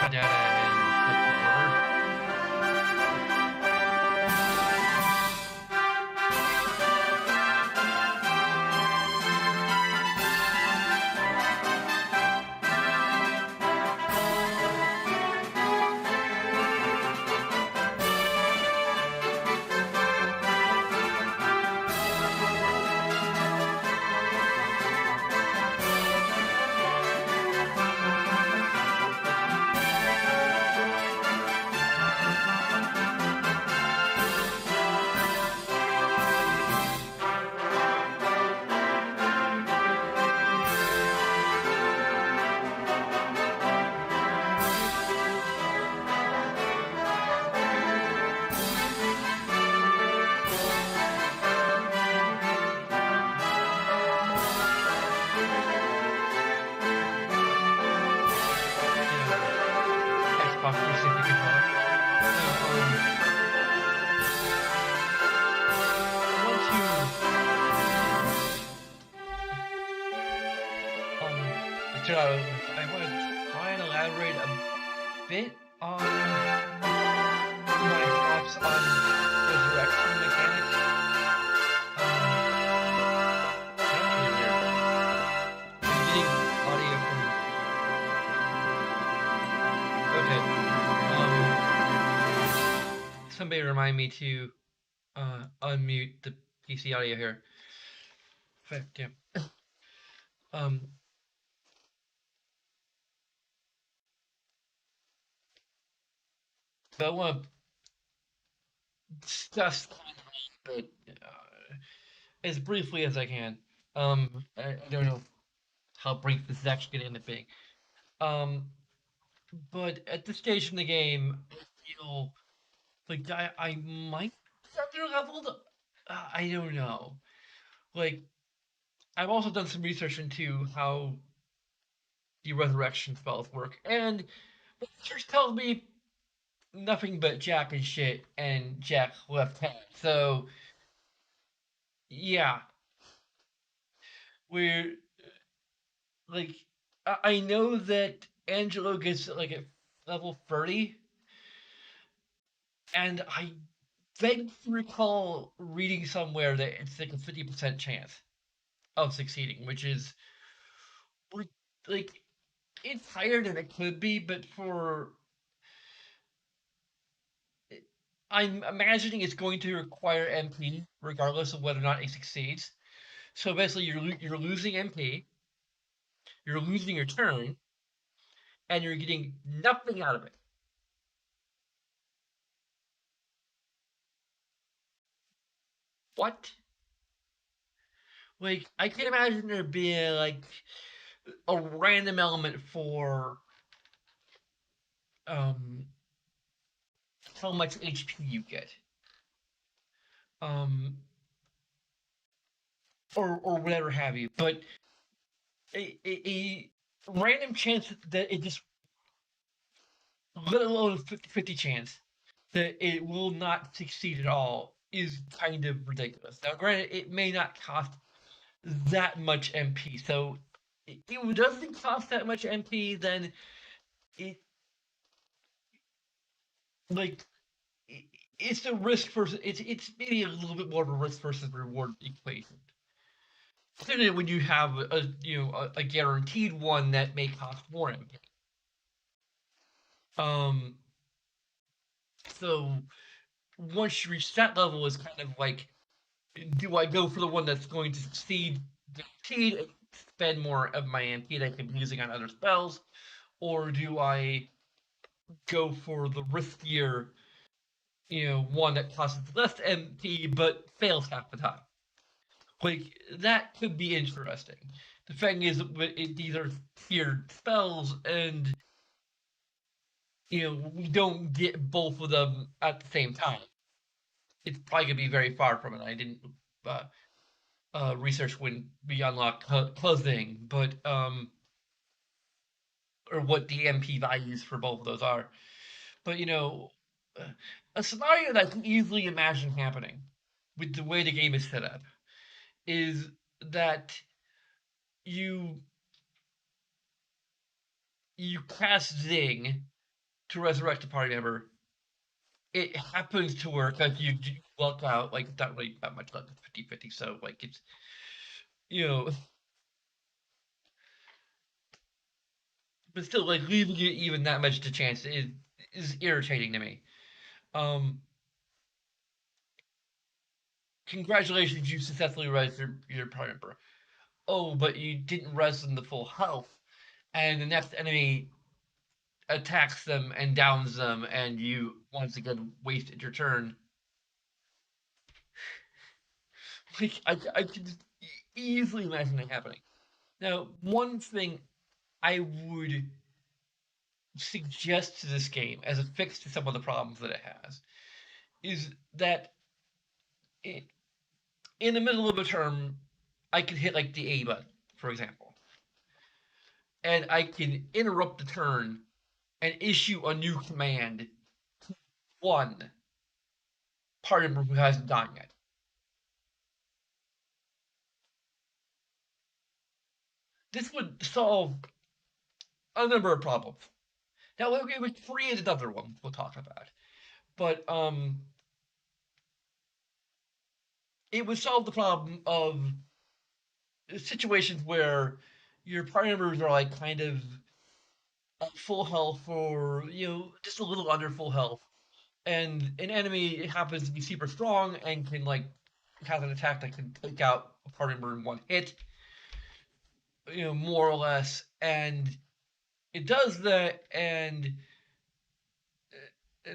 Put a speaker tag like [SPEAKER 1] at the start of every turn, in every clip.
[SPEAKER 1] the data and put the order. Xbox 360 controller. I want I want to try and elaborate a bit on my thoughts on resurrection mechanics. I'm getting audio from. Okay. Somebody remind me to unmute the PC audio here. Fact, yeah. But I want to discuss but as briefly as I can. I don't know how brief this is actually going to end up being. But at this stage in the game, I feel like I might be under leveled. I don't know. Like, I've also done some research into how the resurrection spells work, and research tells me nothing but Jack and shit, and Jack left hand. So, yeah, we're like, I know that Angelo gets like at level 30, and I vaguely recall reading somewhere that it's like a 50% chance of succeeding, which is like it's higher than it could be, but for I'm imagining it's going to require MP regardless of whether or not it succeeds. So basically, you're losing MP, you're losing your turn, and you're getting nothing out of it. What? Like I can imagine there being like a random element for um how much HP you get. Um or whatever have you. But a random chance that it just let alone a 50-50 chance that it will not succeed at all is kind of ridiculous. Now granted it may not cost that much MP. So if it doesn't cost that much MP, then it like it's a risk versus it's maybe a little bit more of a risk versus reward equation. Particularly when you have a guaranteed one that may cost more MP. Um, so once you reach that level, is kind of like, do I go for the one that's going to succeed guaranteed and spend more of my MP that I can be using on other spells, or do I go for the riskier, one that costs less MP but fails half the time? Like that could be interesting. The thing is, these are tiered spells, and we don't get both of them at the same time. It's probably gonna be very far from it. I didn't uh, research when we unlock clothing, but or what the MP values for both of those are. But a scenario that I can easily imagine happening with the way the game is set up is that you you cast Zing to resurrect a party member, it happens to work. Like you luck out, like not really that much luck, 50-50. So like it's you know, but still like leaving it even that much to chance is irritating to me. Um, Congratulations, you successfully res your party member. Oh, but you didn't res them to full health, and the next enemy attacks them and downs them, and you once again wasted your turn. Like I can just easily imagine it happening. Now, one thing I would suggest to this game as a fix to some of the problems that it has is that I in the middle of a turn, I can hit like the A button, for example, and I can interrupt the turn and issue a new command to one party member who hasn't died yet. This would solve a number of problems. Now, it would create another one we'll talk about, but it would solve the problem of situations where your party members are like kind of at full health or just a little under full health, and an enemy happens to be super strong and can like have an attack that can take out a party member in one hit, more or less, and it does that, and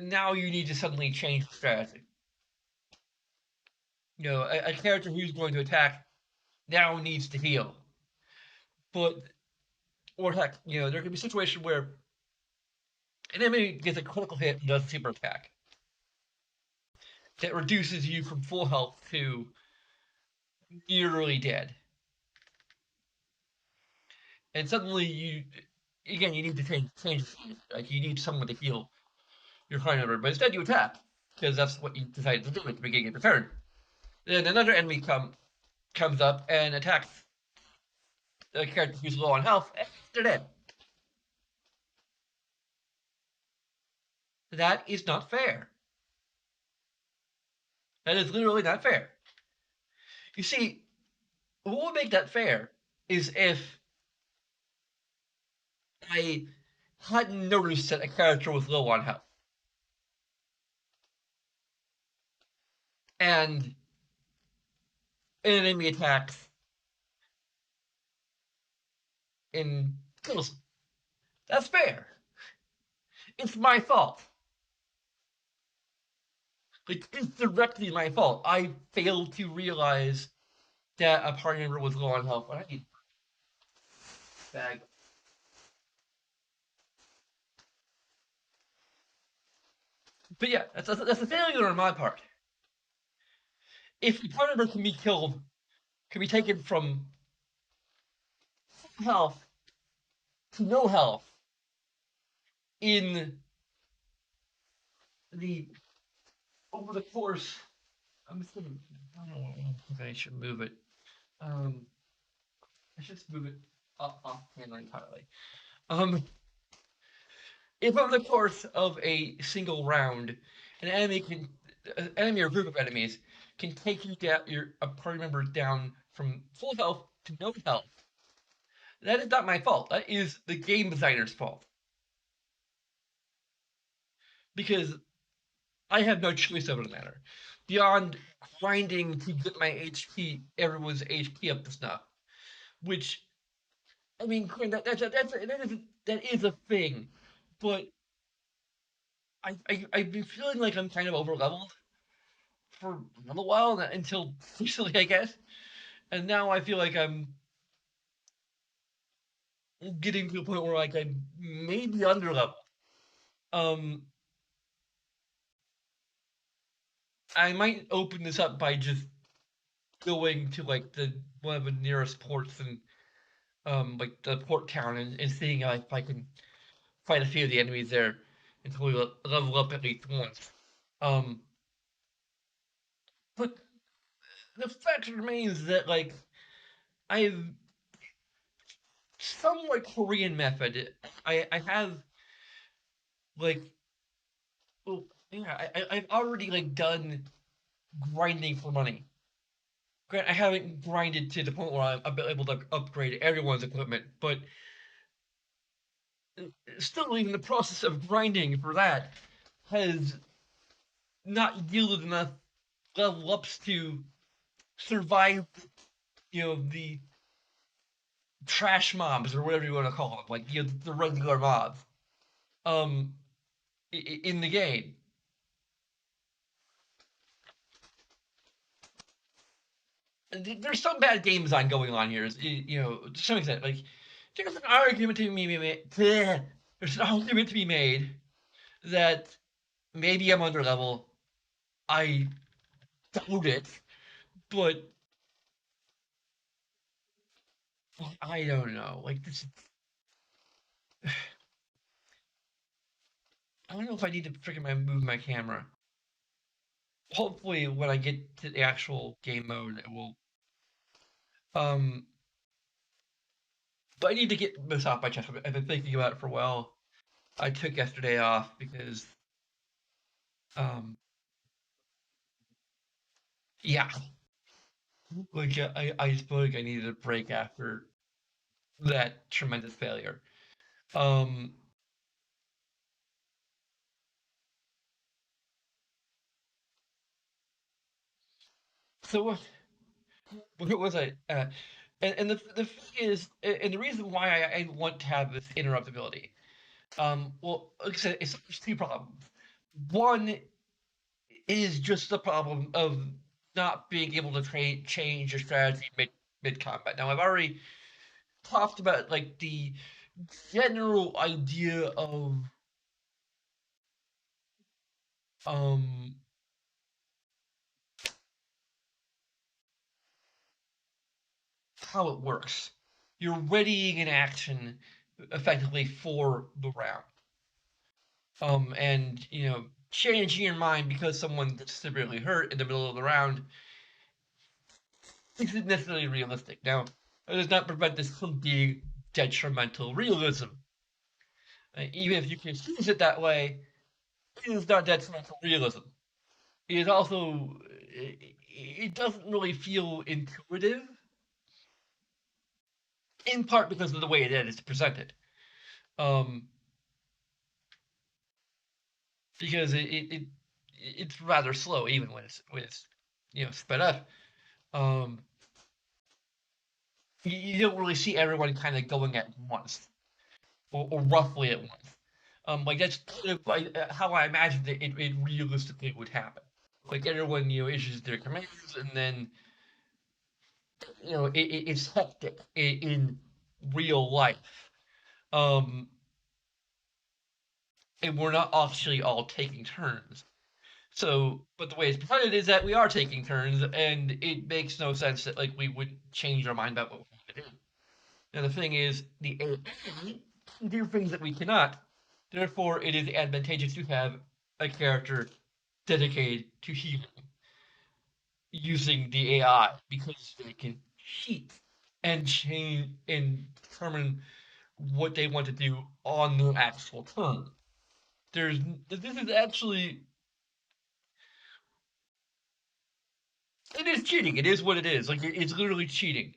[SPEAKER 1] now you need to suddenly change the strategy. A character who's going to attack now needs to heal, but or heck, there could be a situation where an enemy gets a critical hit and does a super attack that reduces you from full health to nearly dead. And suddenly you need to change, like you need someone to heal your party member, but instead you attack because that's what you decided to do at the beginning of the turn. Then another enemy comes up and attacks the character who's low on health, and they're dead. That is not fair. That is literally not fair. You see, what would make that fair is if I hadn't noticed that a character was low on health. And an enemy attacks and kills him. That's fair. It's my fault. Like, it's directly my fault. I failed to realize that a party member was low on health. I need bag. But yeah, that's a failure on my part. If a party member can be killed, can be taken from health to no health in the over the course. I'm just gonna. I don't know. I should move it. Um, I should just move it up off camera entirely. Um, if over the course of a single round, an enemy or group of enemies can take you down, your a party member down from full health to no health, that is not my fault. That is the game designer's fault because I have no choice over the matter beyond grinding to get my HP, everyone's HP up to snuff. Which I mean, that is a thing, but I've been feeling like I'm kind of over leveled for a little while until recently, I guess. And now I feel like I'm getting to a point where like I'm maybe under level. Um, I might open this up by just going to like the one of the nearest ports and like the port town and seeing if I can fight a few of the enemies there until we level up at least once. Um, but the fact remains that like I've somewhat Korean method. I have Like, well, yeah, I've already like done grinding for money. Grant, I haven't grinded to the point where I'm able to upgrade everyone's equipment, but still, even the process of grinding for that has not yielded enough level ups to survive, the trash mobs or whatever you want to call them, like the regular mobs, um, in the game. There's some bad game design going on here, to some extent. Like, there's an argument to be made. There's an argument to be made that maybe I'm under level. I doubt it, but I don't know. Like this, I don't know if I need to freaking move my camera. Hopefully, when I get to the actual game mode, it will. Um, but I need to get this off my chest. I've been thinking about it for a while. I took yesterday off because, um, yeah, like I just feel like I needed a break after that tremendous failure. Um, so what was I? And the thing is, and the reason why I want to have this interruptibility. Well, like I said, there's two problems. One is just the problem of not being able to change your strategy mid combat. Now, I've already talked about like the general idea of um how it works. You're readying an action effectively for the round. And changing your mind because someone gets severely hurt in the middle of the round isn't necessarily realistic. Now, it does not prevent this from being detrimental realism. Even if you can use it that way, it is not detrimental realism. It is also, it doesn't really feel intuitive, in part because of the way it is presented. Um, because it's rather slow, even when it's sped up. Um, you don't really see everyone kind of going at once, or roughly at once. Like that's kind of like how I imagined it realistically would happen. Like everyone, issues their commands, and then it's hectic in real life. Um, and we're not actually all taking turns. So, but the way it's presented is that we are taking turns, and it makes no sense that like we would change our mind about what we want to do. Now the thing is, the AI can do things that we cannot. Therefore, it is advantageous to have a character dedicated to healing using the AI because they can cheat and change and determine what they want to do on their actual turn. There's this is actually it is cheating. It is what it is. Like it's literally cheating.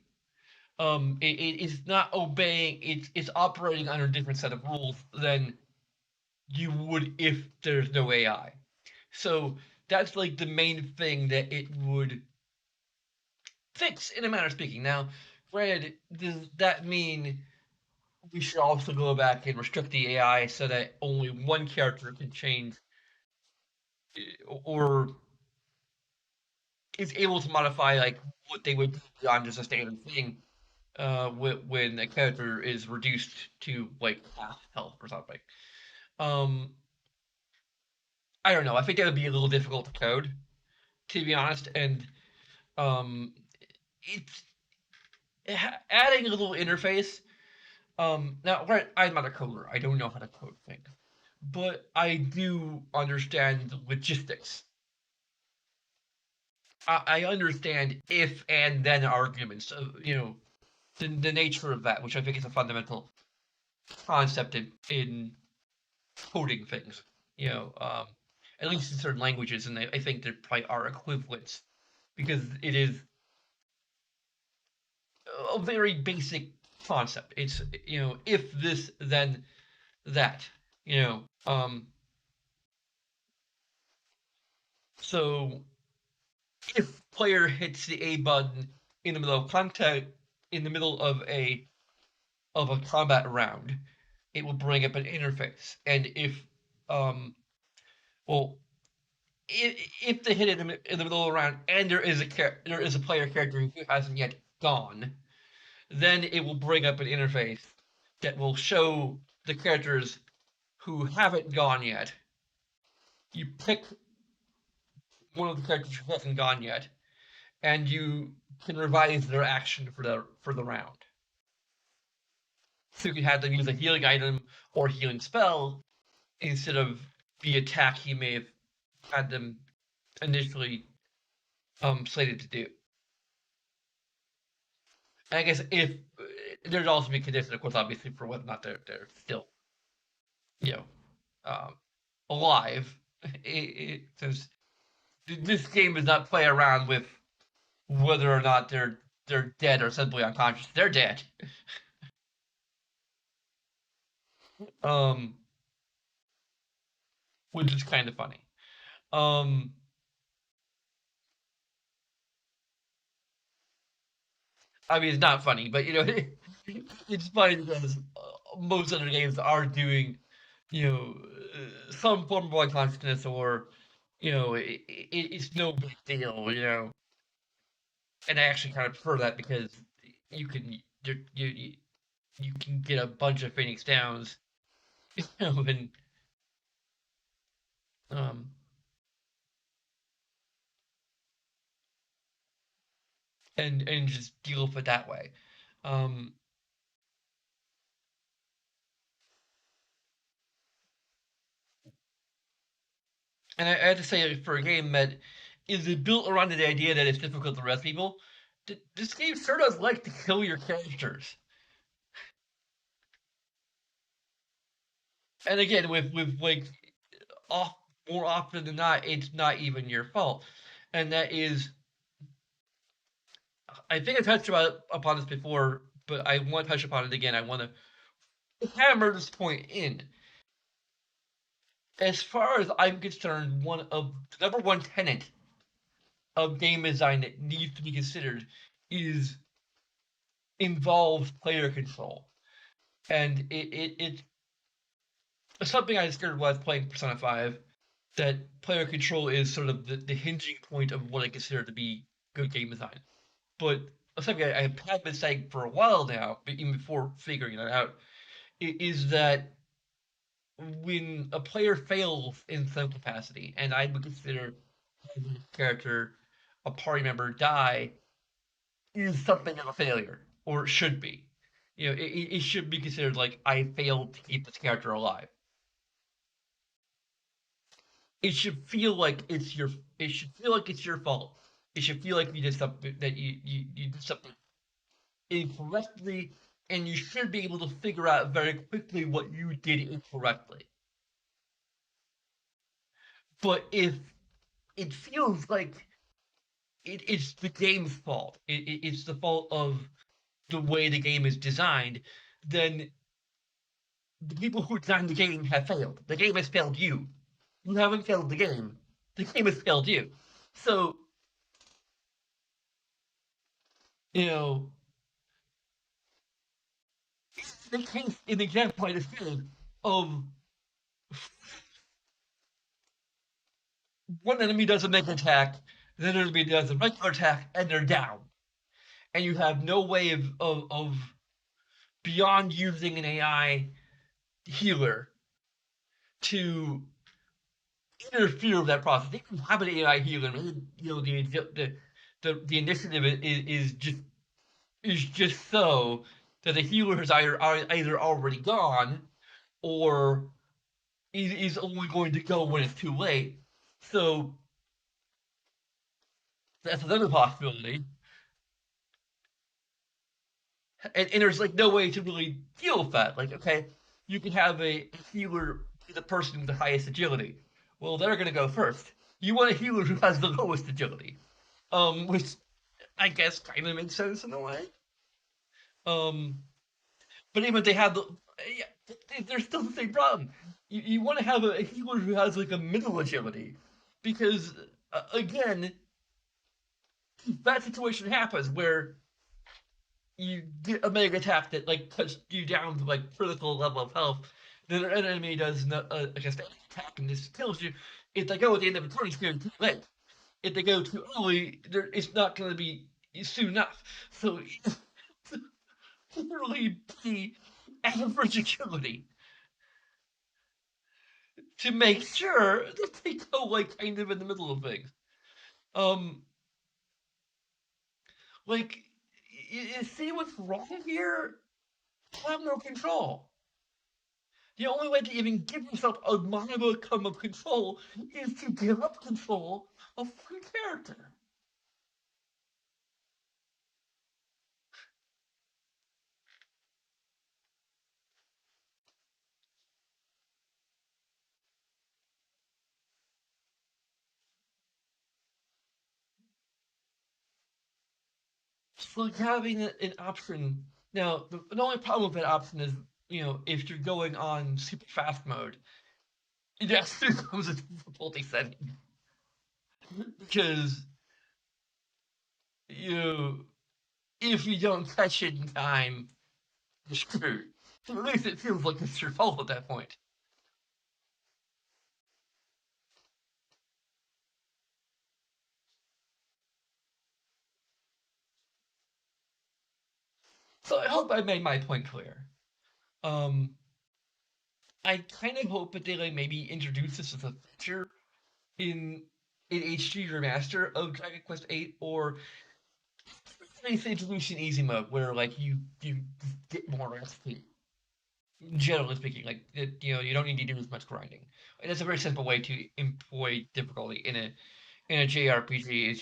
[SPEAKER 1] It's not obeying. It's operating under a different set of rules than you would if there's no AI. So that's like the main thing that it would fix in a manner of speaking. Now, granted, does that mean we should also go back and restrict the AI so that only one character can change or is able to modify like what they would do beyond just a standard thing when a character is reduced to like half health or something. Um, I don't know. I think that would be a little difficult to code, to be honest. And um, it's adding a little interface. Now, right, I'm not a coder. I don't know how to code things, but I do understand the logistics. I understand if and then arguments. The nature of that, which I think is a fundamental concept in coding things. You know, at least in certain languages, and I think there probably are equivalents because it is a very basic concept. It's if this then that. You know, so if player hits the A button in the middle of contact in the middle of a combat round, it will bring up an interface. And if um well if they hit it in the middle of the round and there is a player character who hasn't yet gone, then it will bring up an interface that will show the characters who haven't gone yet. You pick one of the characters who hasn't gone yet, and you can revise their action for the round. So you can have them use a healing item or healing spell instead of the attack you may have had them initially slated to do. And I guess if there's also be conditions, of course, obviously for whether or not they're still you know um, alive. Since this game does not play around with whether or not they're dead or simply unconscious. They're dead. Um, which is kind of funny. Um, I mean, it's not funny, but it's funny because most other games are doing, some form of unconsciousness or, it's no big deal, And I actually kind of prefer that because you can you can get a bunch of Phoenix Downs, and um and just deal with it that way. Um, and I have to say, for a game that is built around the idea that it's difficult to arrest people, this game sure does like to kill your characters. And again, with like off more often than not, it's not even your fault. And that is, I think I touched upon this before, but I want to touch upon it again. I want to hammer this point in. As far as I'm concerned, one of the number one tenet of game design that needs to be considered is involved player control. And it's something I discovered while I was playing Persona 5 that player control is sort of the hinging point of what I consider to be good game design. But something I have been saying for a while now, even before figuring it out, is that when a player fails in some capacity, and I would consider a character, a party member die, is something of a failure, or it should be. It should be considered like I failed to keep this character alive. It should feel like it's your. It should feel like it's your fault. It should feel like you did something that you did something incorrectly, and you should be able to figure out very quickly what you did incorrectly. But if it feels like it's the game's fault, it's the fault of the way the game is designed, then the people who designed the game have failed. The game has failed you. You haven't failed the game. The game has failed you. So, you know, the case, an example I just gave of one enemy does a mega attack, then enemy does a regular attack, and they're down. And you have no way of beyond using an AI healer to interfere with that process. They can have an AI healer. The initiative is just so that the healer is either already gone or is only going to go when it's too late. So that's another possibility. And there's like no way to really deal with that. Like, okay, you can have a healer the person with the highest agility. Well, they're going to go first. You want a healer who has the lowest agility, which I guess kind of makes sense in a way. Um, but even if they have the, yeah, there's still the same problem. You want to have a healer who has like a middle agility, because again, that situation happens where you get a mega attack that like cuts you down to like critical level of health. Then an enemy does like a standard attack and this kills you. If they go at the end of a turn, it's going to be too late. If they go too early, it's not going to be soon enough. So literally the average agility to make sure that they go like kind of in the middle of things. Um, like you see what's wrong here? I have no control. The only way to even give yourself a modicum of control is to give up control of your character. It's like having an option. Now, the only problem with that option is, if you're going on super fast mode, it actually becomes a difficulty setting because you, if you don't catch it in time, you're screwed. At least it feels like it's your fault at that point. So I hope I made my point clear. Um, I kind of hope that they like maybe introduce this as a feature in HD remaster of Dragon Quest VIII, or they introduce an easy mode where like you get more XP. Generally speaking, like you don't need to do as much grinding. And that's a very simple way to employ difficulty in a JRPG. Is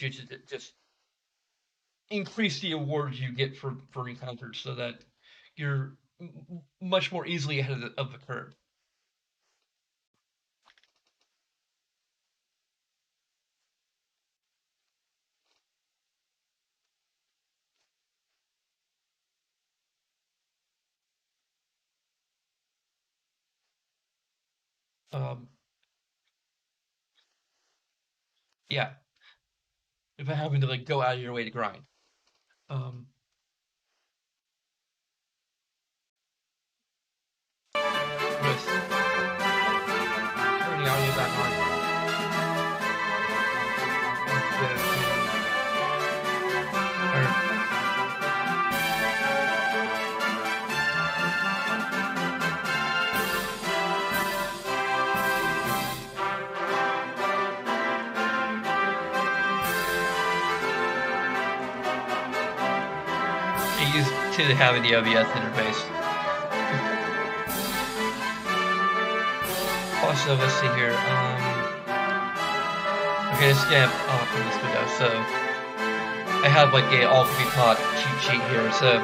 [SPEAKER 1] just increase the awards you get for encounters so that you're much more easily ahead of the curve. Um, yeah, if I having to like go out of your way to grind. Um, with turning the audio back on. Or, get used to having the OBS interface. Also, let's see here. Okay, let's get off from this window. So I have like a all can be taught cheat sheet here. So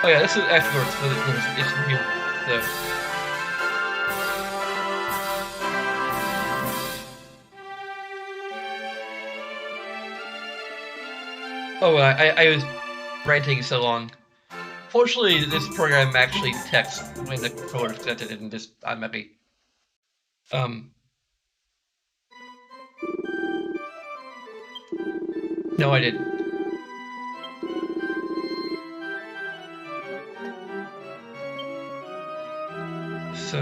[SPEAKER 1] oh yeah, this is actually works. So it's real. So oh, I was ranting so long. Fortunately, this program actually detects when the controller is connected and just automatically. Um, no, I didn't. So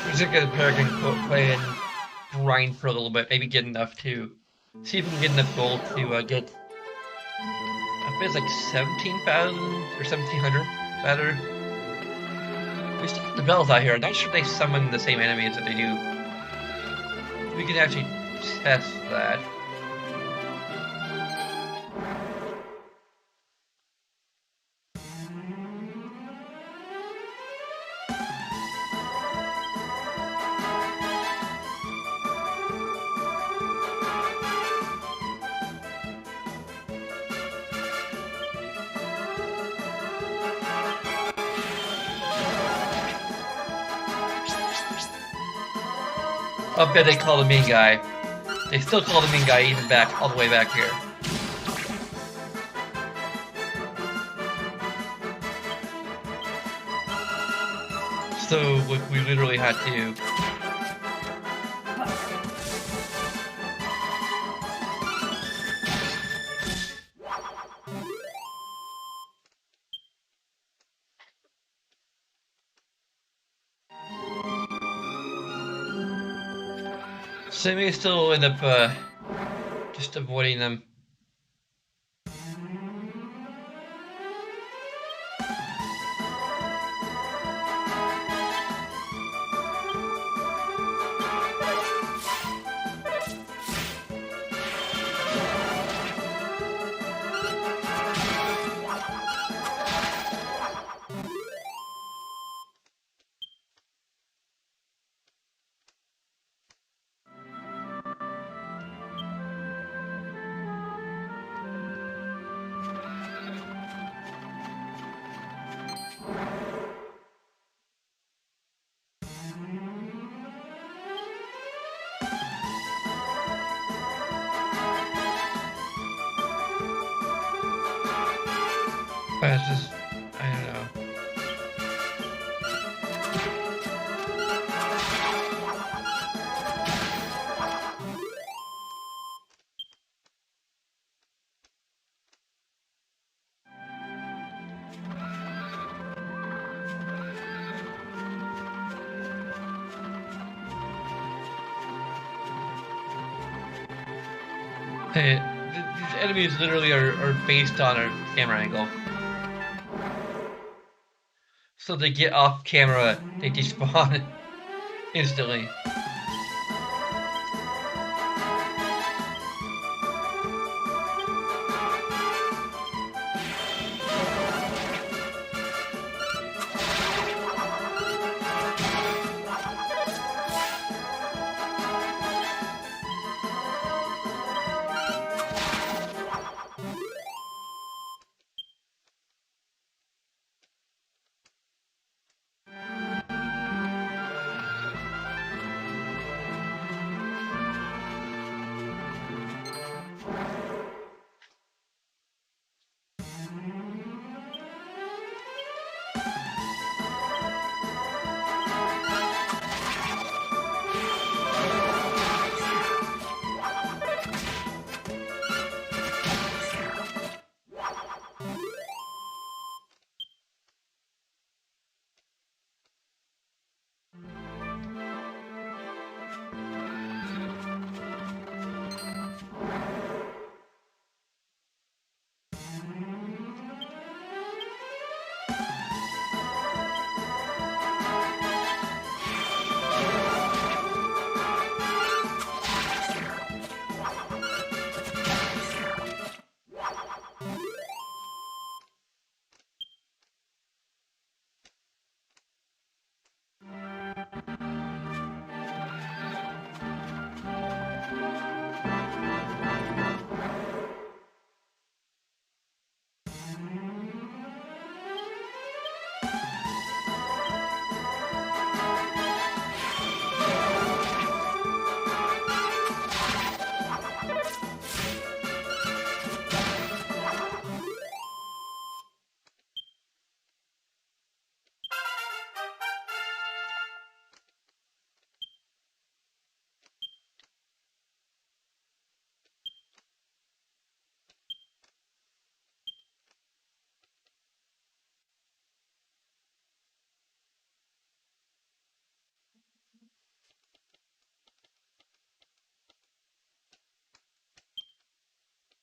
[SPEAKER 1] we're just gonna Paragon play and grind for a little bit, maybe get enough to see if we can get enough gold to get. I think it's like 17,000 or 1,700 better. We still have the bells out here. I'm not sure they summon the same enemies that they do. We can actually test that. Up there they call the main guy. They still call the main guy even back all the way back here. So we literally had to. So we still end up just avoiding them. But it's just, I don't know. Hey, these enemies literally are based on our camera angle. So they get off camera, they despawn instantly.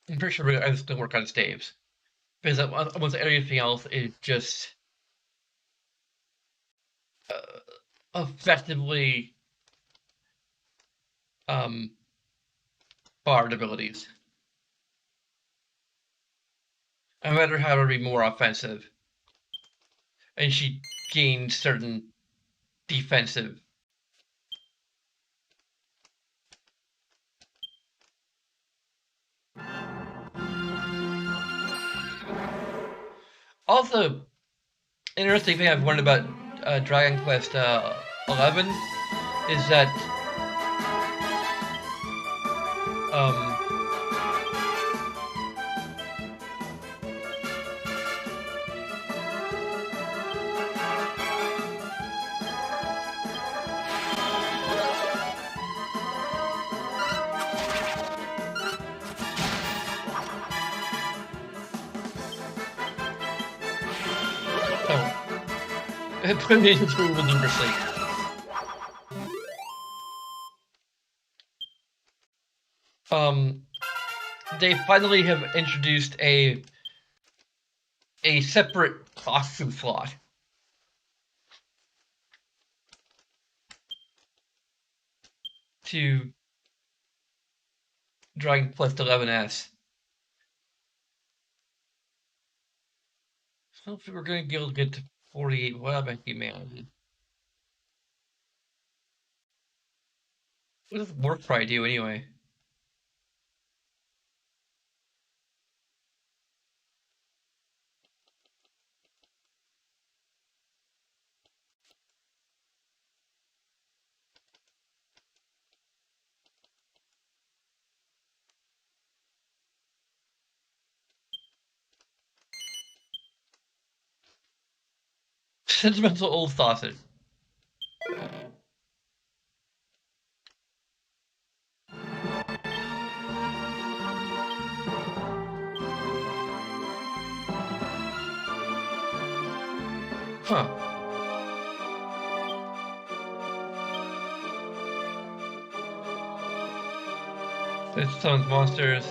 [SPEAKER 1] I'm pretty sure I still work on staves. Because almost everything else is just effectively um, barred abilities. I'd rather have her be more offensive. And she gains certain defensive. Also, interesting thing I've learned about Dragon Quest 11 is that Um, oh, put me through with number 6. Um, they finally have introduced a separate costume slot to Dragon Quest 11S. So if we were going to be able to get to 48, what might be man? What does Warcry do anyway? Sentimental old sausage. Huh. It summons monsters.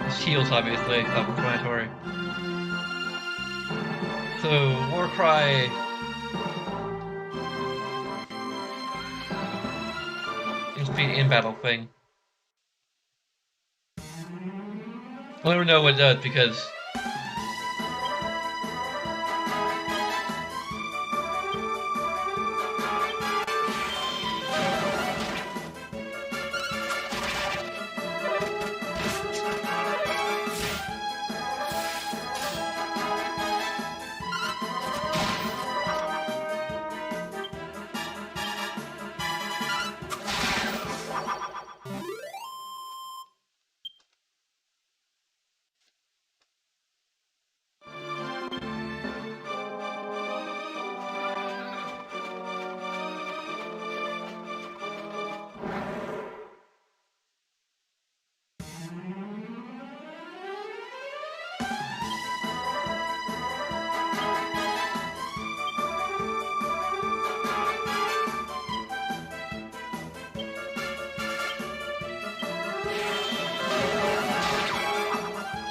[SPEAKER 1] It heals, obviously, self-explanatory. So, Warcry is the in-battle thing. I'll never know what it does because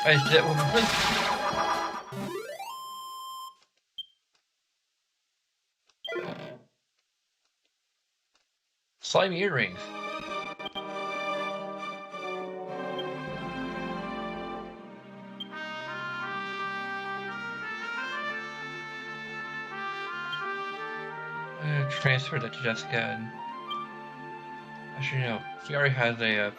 [SPEAKER 1] I did slimy earrings. Transfer that to Jessica. And actually, no, she already has a.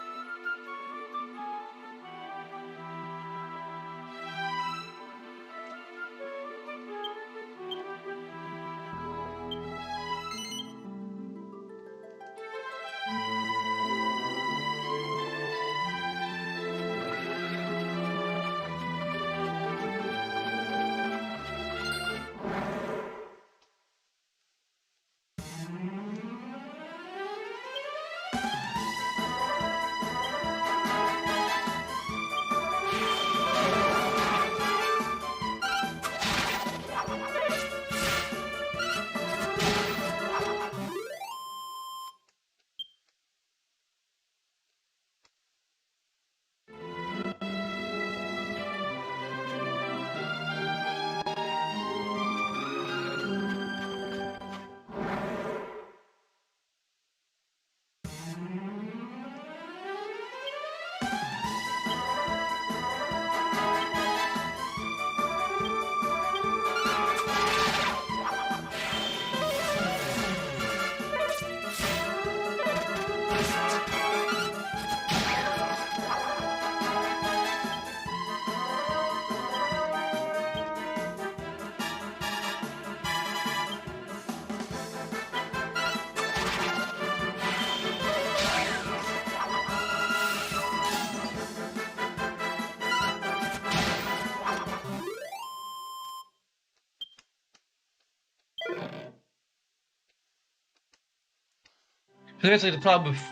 [SPEAKER 1] So basically, the problem with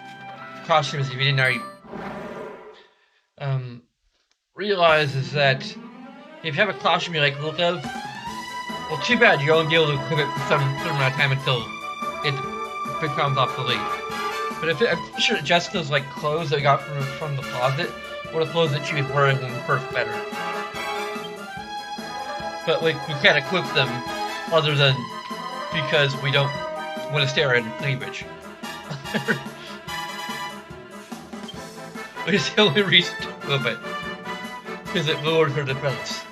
[SPEAKER 1] costumes, if you didn't already realize, is that if you have a costume you like the look of, well, too bad you won't be able to equip it for some certain amount of time until it becomes obsolete. But if I'm pretty sure Jessica's like clothes that we got from the closet were the clothes that she was wearing when we first met her. But like we can't equip them other than because we don't want to stare at her cleavage. Which is the only reason to equip it. Because it lowers her defense.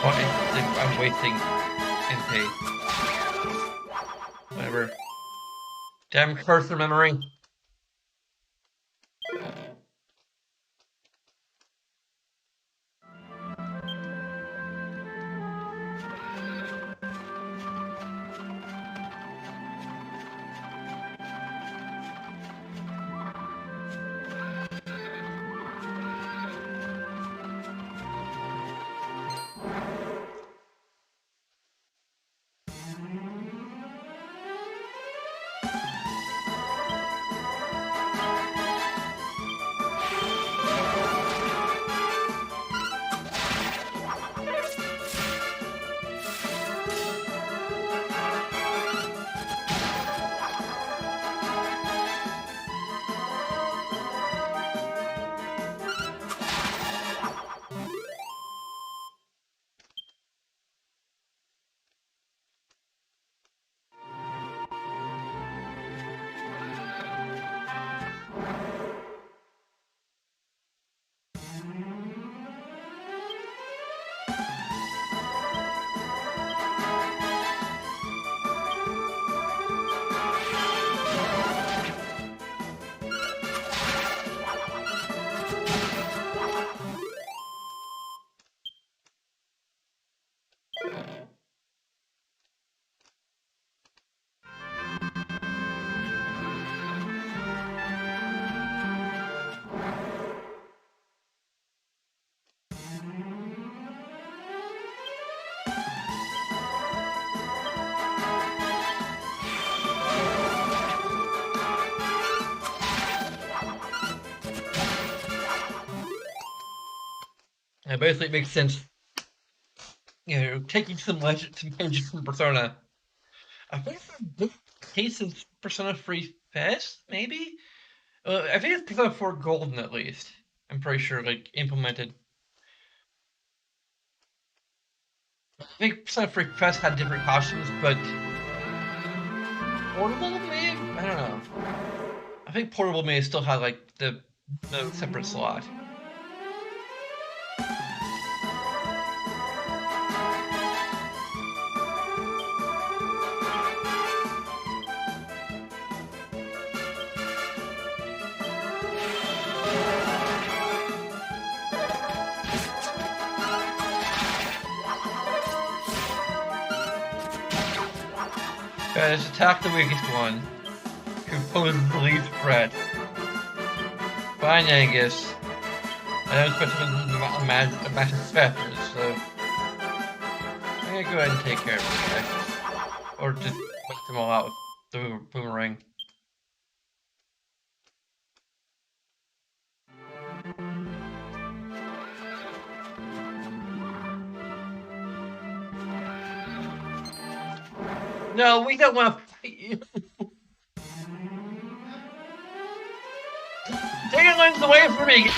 [SPEAKER 1] Oh, I'm wasting MP. Whatever. Damn cursor memory. It basically makes sense. You know, taking some pages from Persona. I think this case is Persona 3 Fest, maybe? I think it's Persona 4 Golden at least. I'm pretty sure, like, implemented. I think Persona 3 Fest had different costumes, but Portable may? I don't know. I think Portable may still have, like, the separate slot. Guys, attack the weakest one, who poses the least threat. Fine, Angus. I don't expect him to match his factors, so I'm gonna go ahead and take care of this guy. Or just wipe them all out with the boomerang. No, we don't want to fight you. Take your lens away from me!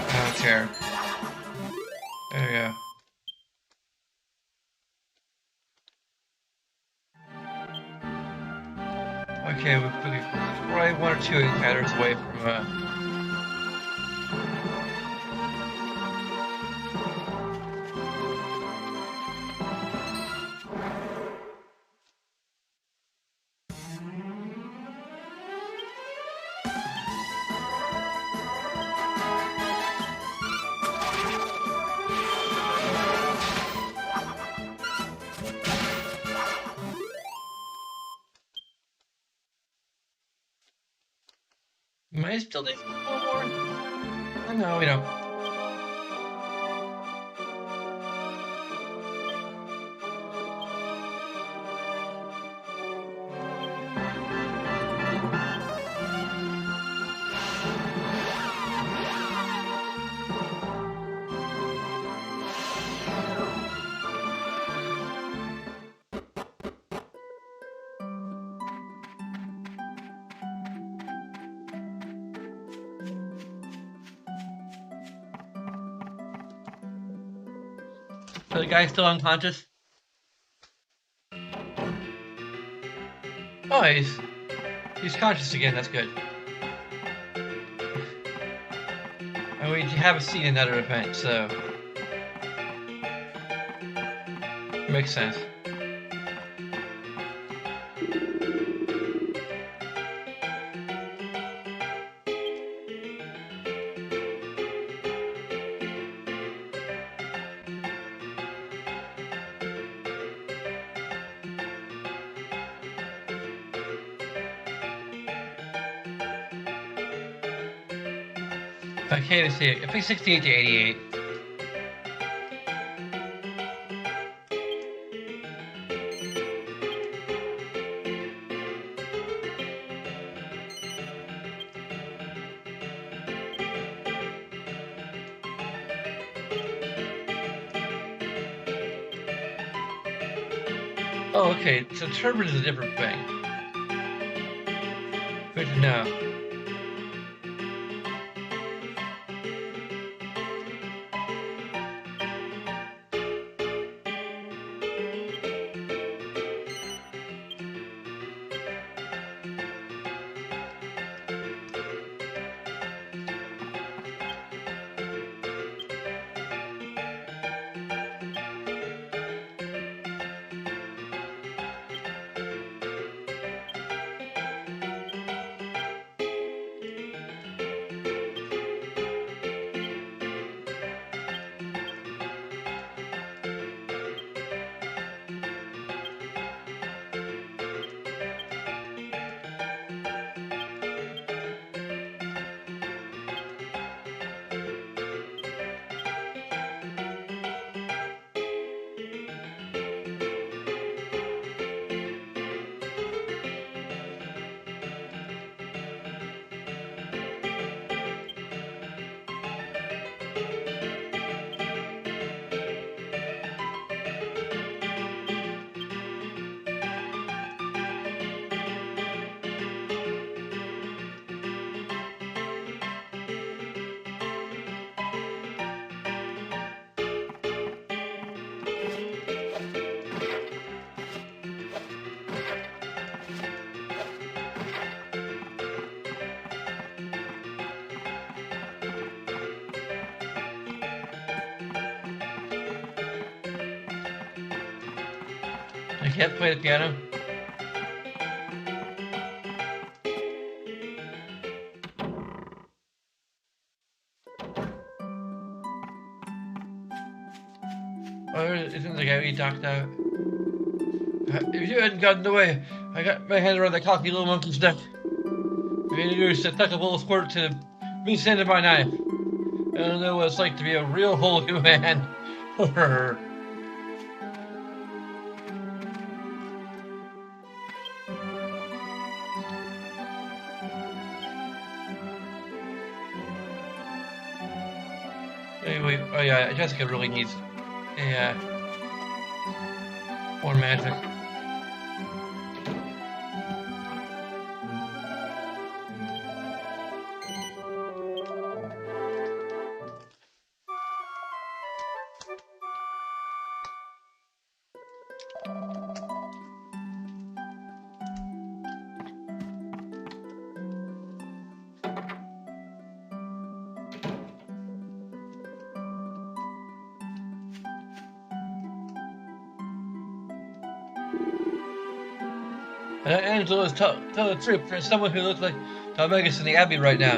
[SPEAKER 1] I don't care. There we go. Okay, we're probably one or two encounters away from Am I still doing a little more? Oh, no, we don't. So the guy's still unconscious? Oh, he's conscious again. That's good. And we haven't seen another event, so makes sense. I can't see it. I think 68 to 88. Oh, okay. So turbine is a different thing. Good to know. I can't play the piano. Oh, isn't the guy we knocked out? If you hadn't gotten away, I got my hand around the cocky little monkey's neck. All you do is to tuck a little squirt to me sending my knife. I don't know what it's like to be a real holy man. Anyway, oh yeah, Jessica really needs more magic. Angela's tell the truth. There's someone who looks like Talmegus in the Abbey right now.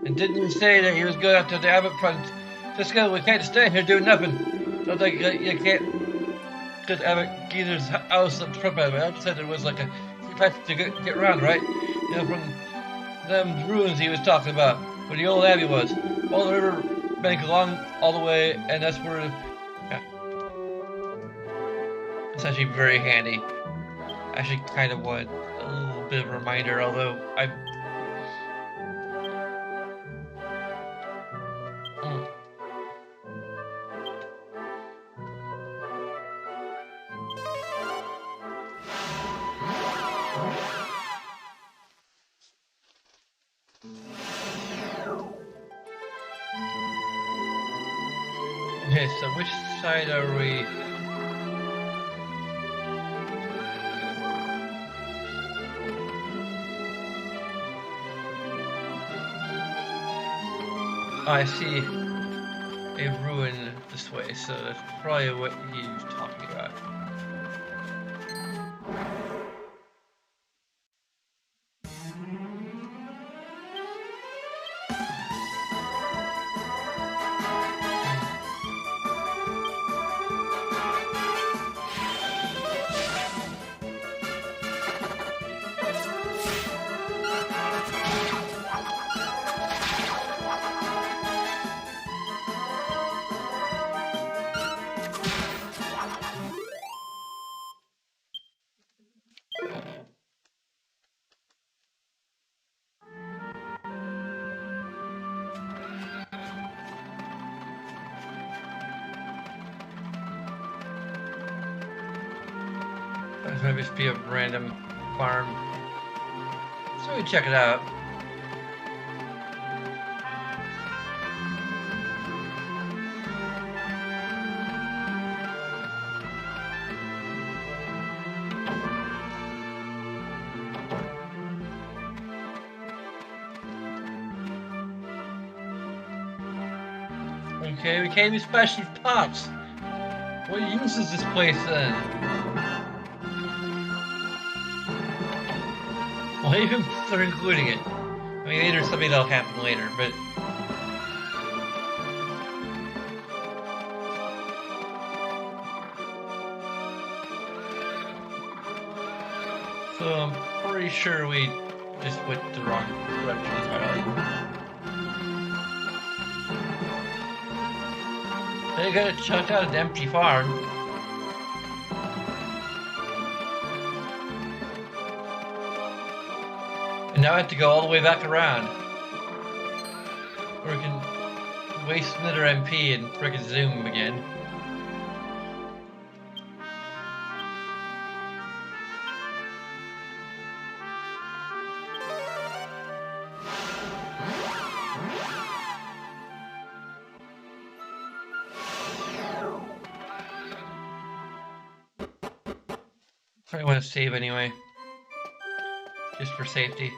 [SPEAKER 1] And didn't he say that he was going after the Abbot front? Just go, we can't stay here doing nothing. Don't think you can't. Because Abbot Geezer's house up front by the way. I just said there was like a few places to get around, right? You know, from them ruins he was talking about, where the old abbey was. Follow the river bank along all the way, and that's where. Yeah, it's actually very handy. I actually kind of want a little bit of a reminder, although I. Mm. Okay, so which side are we? Oh, I see a ruin this way, so that's probably what he's talking about. This might just be a random farm. So we check it out. Okay, we can't even smash these pots. What use is this place then? Well, even they're including it. I mean, maybe there's something that'll happen later, but. So I'm pretty sure we just went the wrong direction entirely. They gotta check out an empty farm. And now I have to go all the way back around. Or we can waste another MP and frickin' zoom again. Probably want to save anyway. Just for safety.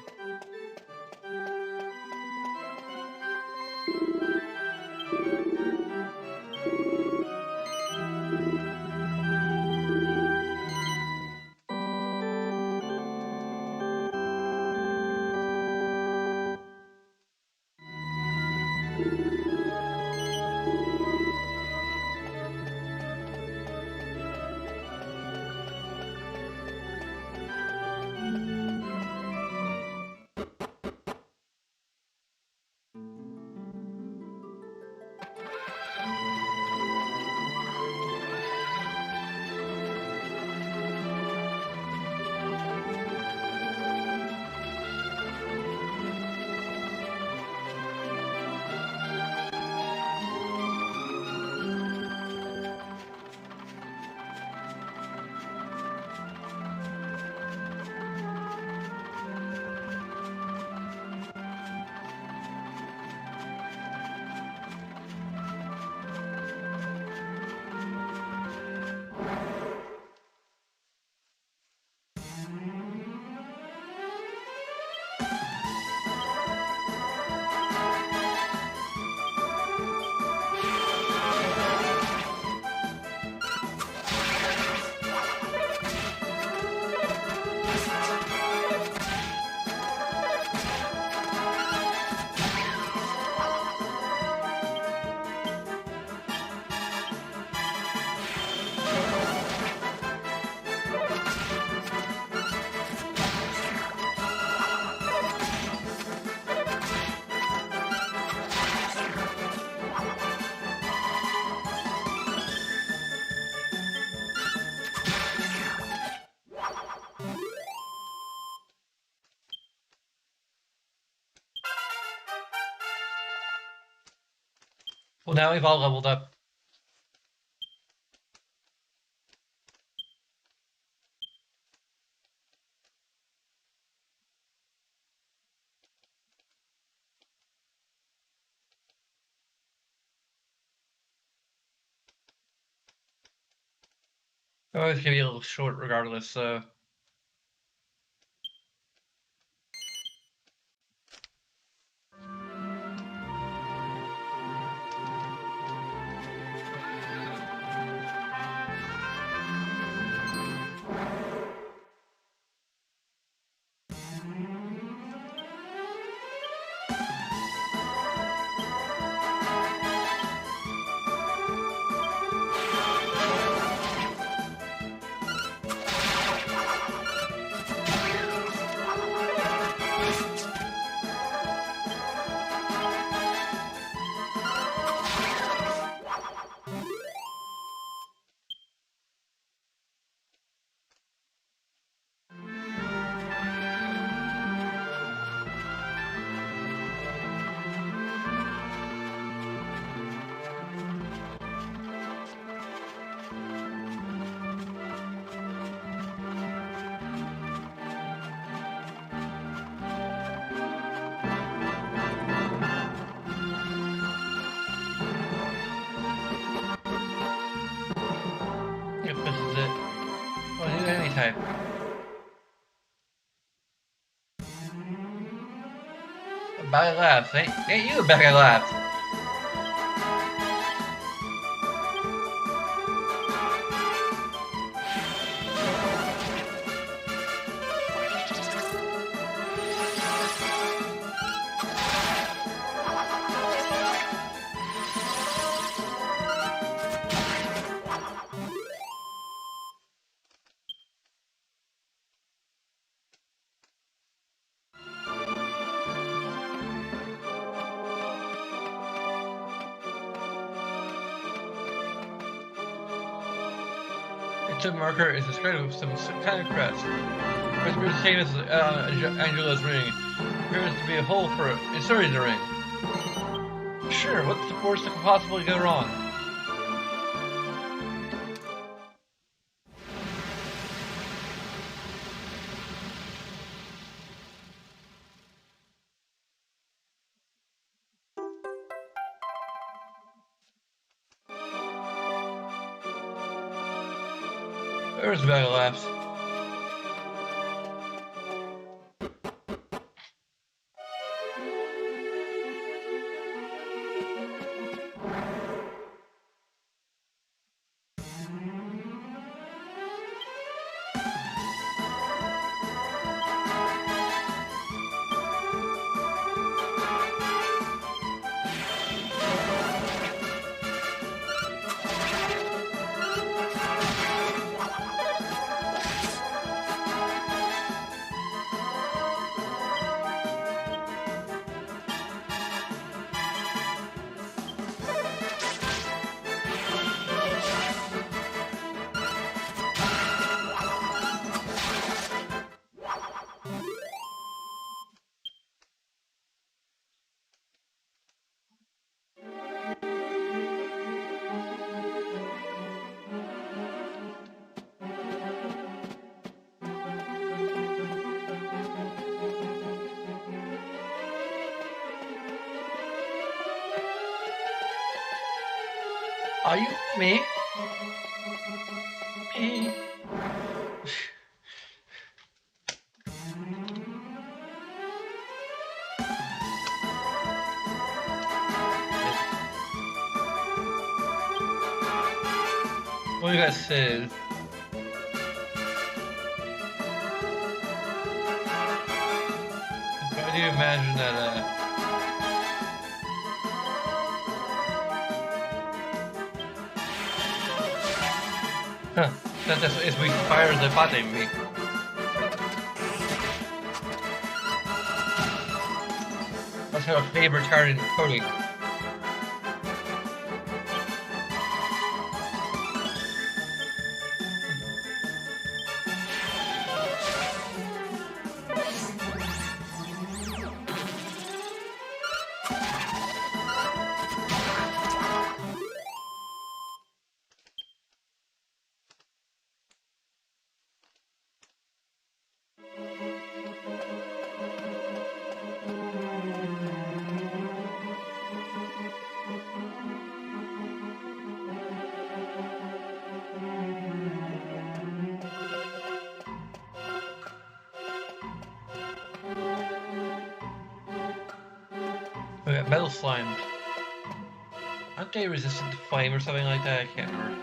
[SPEAKER 1] Well, now we've all leveled up. Oh, it's gonna be a little short regardless, so. Yep, this is it. Well, do any type. A bag of laughs. Ain't you a bag of laughs? The tip marker is described with some kind of crest. It's the same as Angela's ring. Appears to be a hole for inserting the ring. Sure, what's the worst that could possibly go wrong? There's a bag of laughs. Are you me? Me? What do you guys say? How do you imagine that, Huh, that is we fire the bot in me. Let's have a favorite card in coding. Yeah, metal slimes. Aren't they resistant to flame or something like that? I can't remember.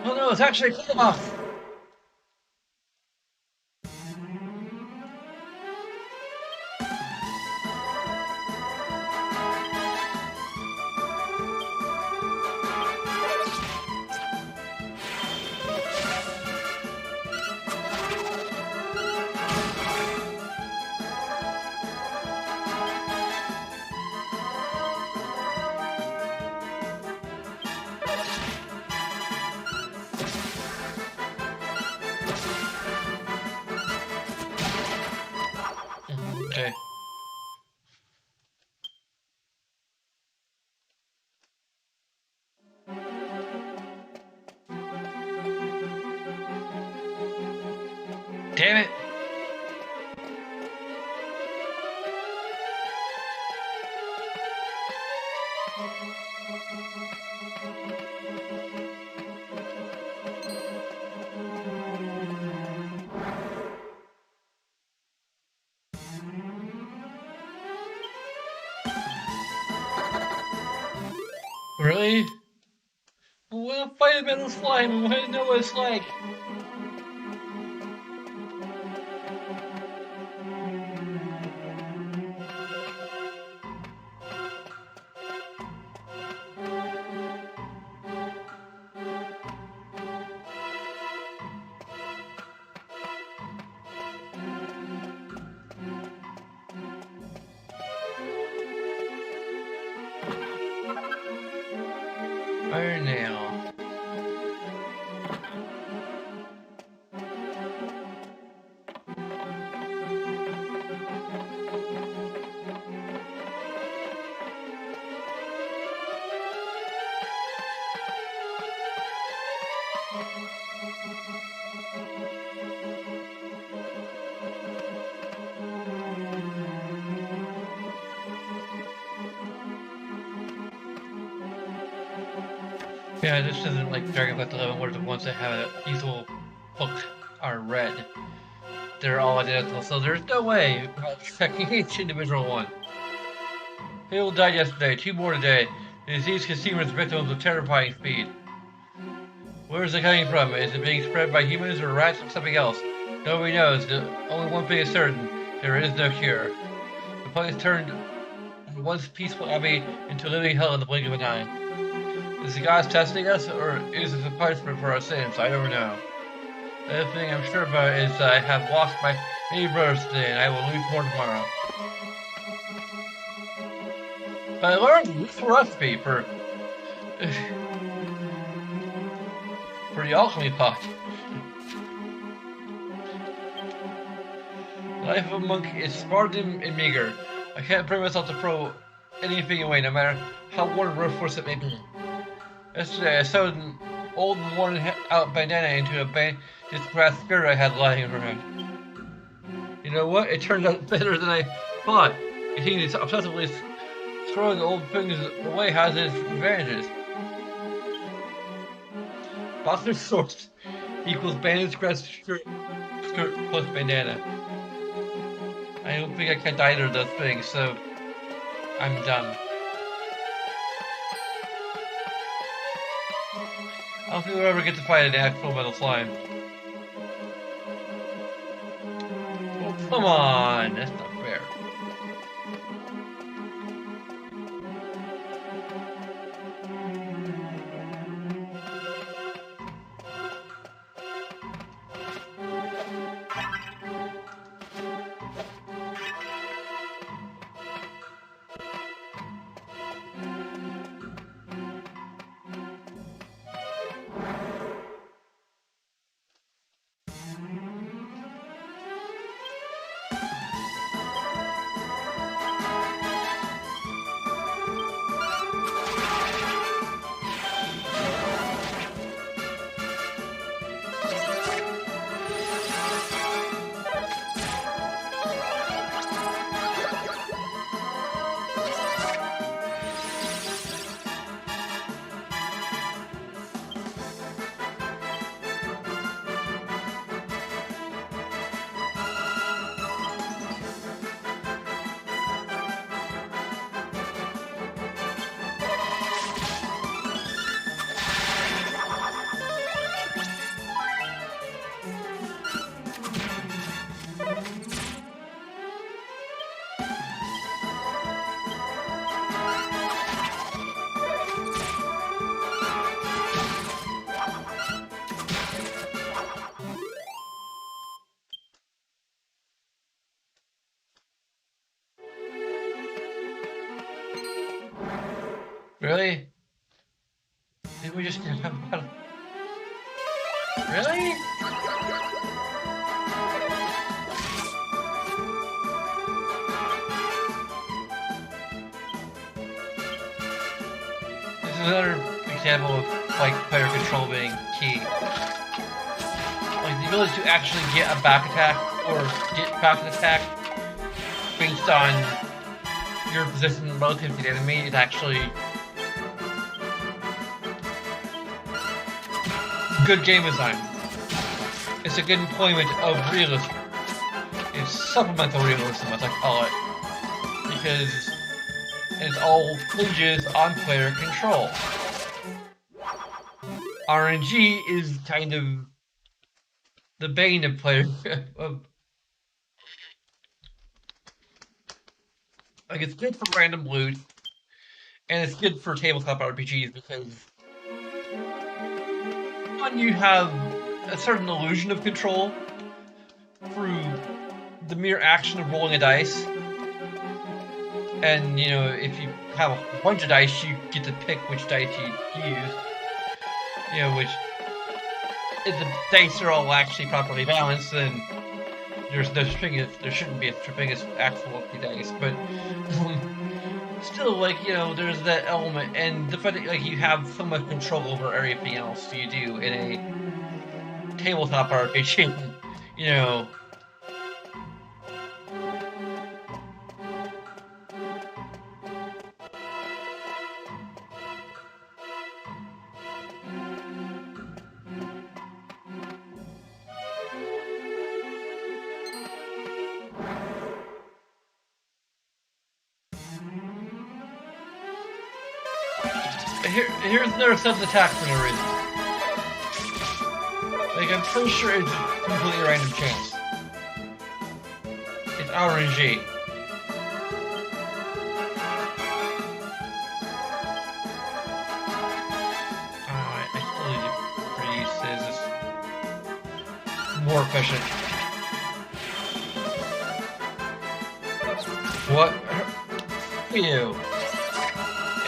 [SPEAKER 1] Oh no, it's actually a Killamoth! Okay. Damn it! Really? I want to fight a metal slime. I want to know what it's like. Iron nail. Yeah, this isn't like Dragon Quest 11 where the ones that have a easel hook are red. They're all identical, so there's no way about checking each individual one. People died yesterday, 2 more today. The disease consumers victims of terrifying speed. Where is it coming from? Is it being spread by humans or rats or something else? Nobody knows. The only one thing is certain. There is no cure. The place turned the once peaceful abbey into a living hell in the blink of an eye. Is the gods testing us, or is it a punishment for our sins? I don't know. The other thing I'm sure about is I have lost my many brothers today, and I will lose more tomorrow. But I learned this recipe for the alchemy pot. The life of a monk is spartan and meager. I can't bring myself to throw anything away, no matter how worn and worthless it may be. Yesterday, I sewed an old worn-out bandana into a bandaged grass skirt I had lying around. You know what? It turned out better than I thought. Continuing to obsessively throwing old things away has its advantages. Positive source equals bandaged grass skirt plus bandana. I don't think I kept either of those things, so I'm done. I don't think we'll ever get to fight an actual metal slime. Oh, come on! That's not fair. Really? Did we just get Really? This is another example of like player control being key. Like the ability to actually get a back attack or get back an attack based on your position relative to the enemy is actually good game design. It's a good employment of realism. It's supplemental realism, as I call it, because it all hinges on player control. RNG is kind of the bane of player like it's good for random loot, and it's good for tabletop RPGs because one, you have a certain illusion of control through the mere action of rolling a dice. And, you know, if you have a bunch of dice, you get to pick which dice you use. You know, which, if the dice are all actually properly balanced, then there's no stringest, there shouldn't be a stringest actual empty dice. But, still, like, you know, there's that element, and the fact that, like, you have so much control over everything else you do in a tabletop RPG, you know. Here's another sudden attack for no reason. Like, I'm pretty sure it's a completely random chance. It's RNG. I still need to reuse this. More efficient. What? Ew.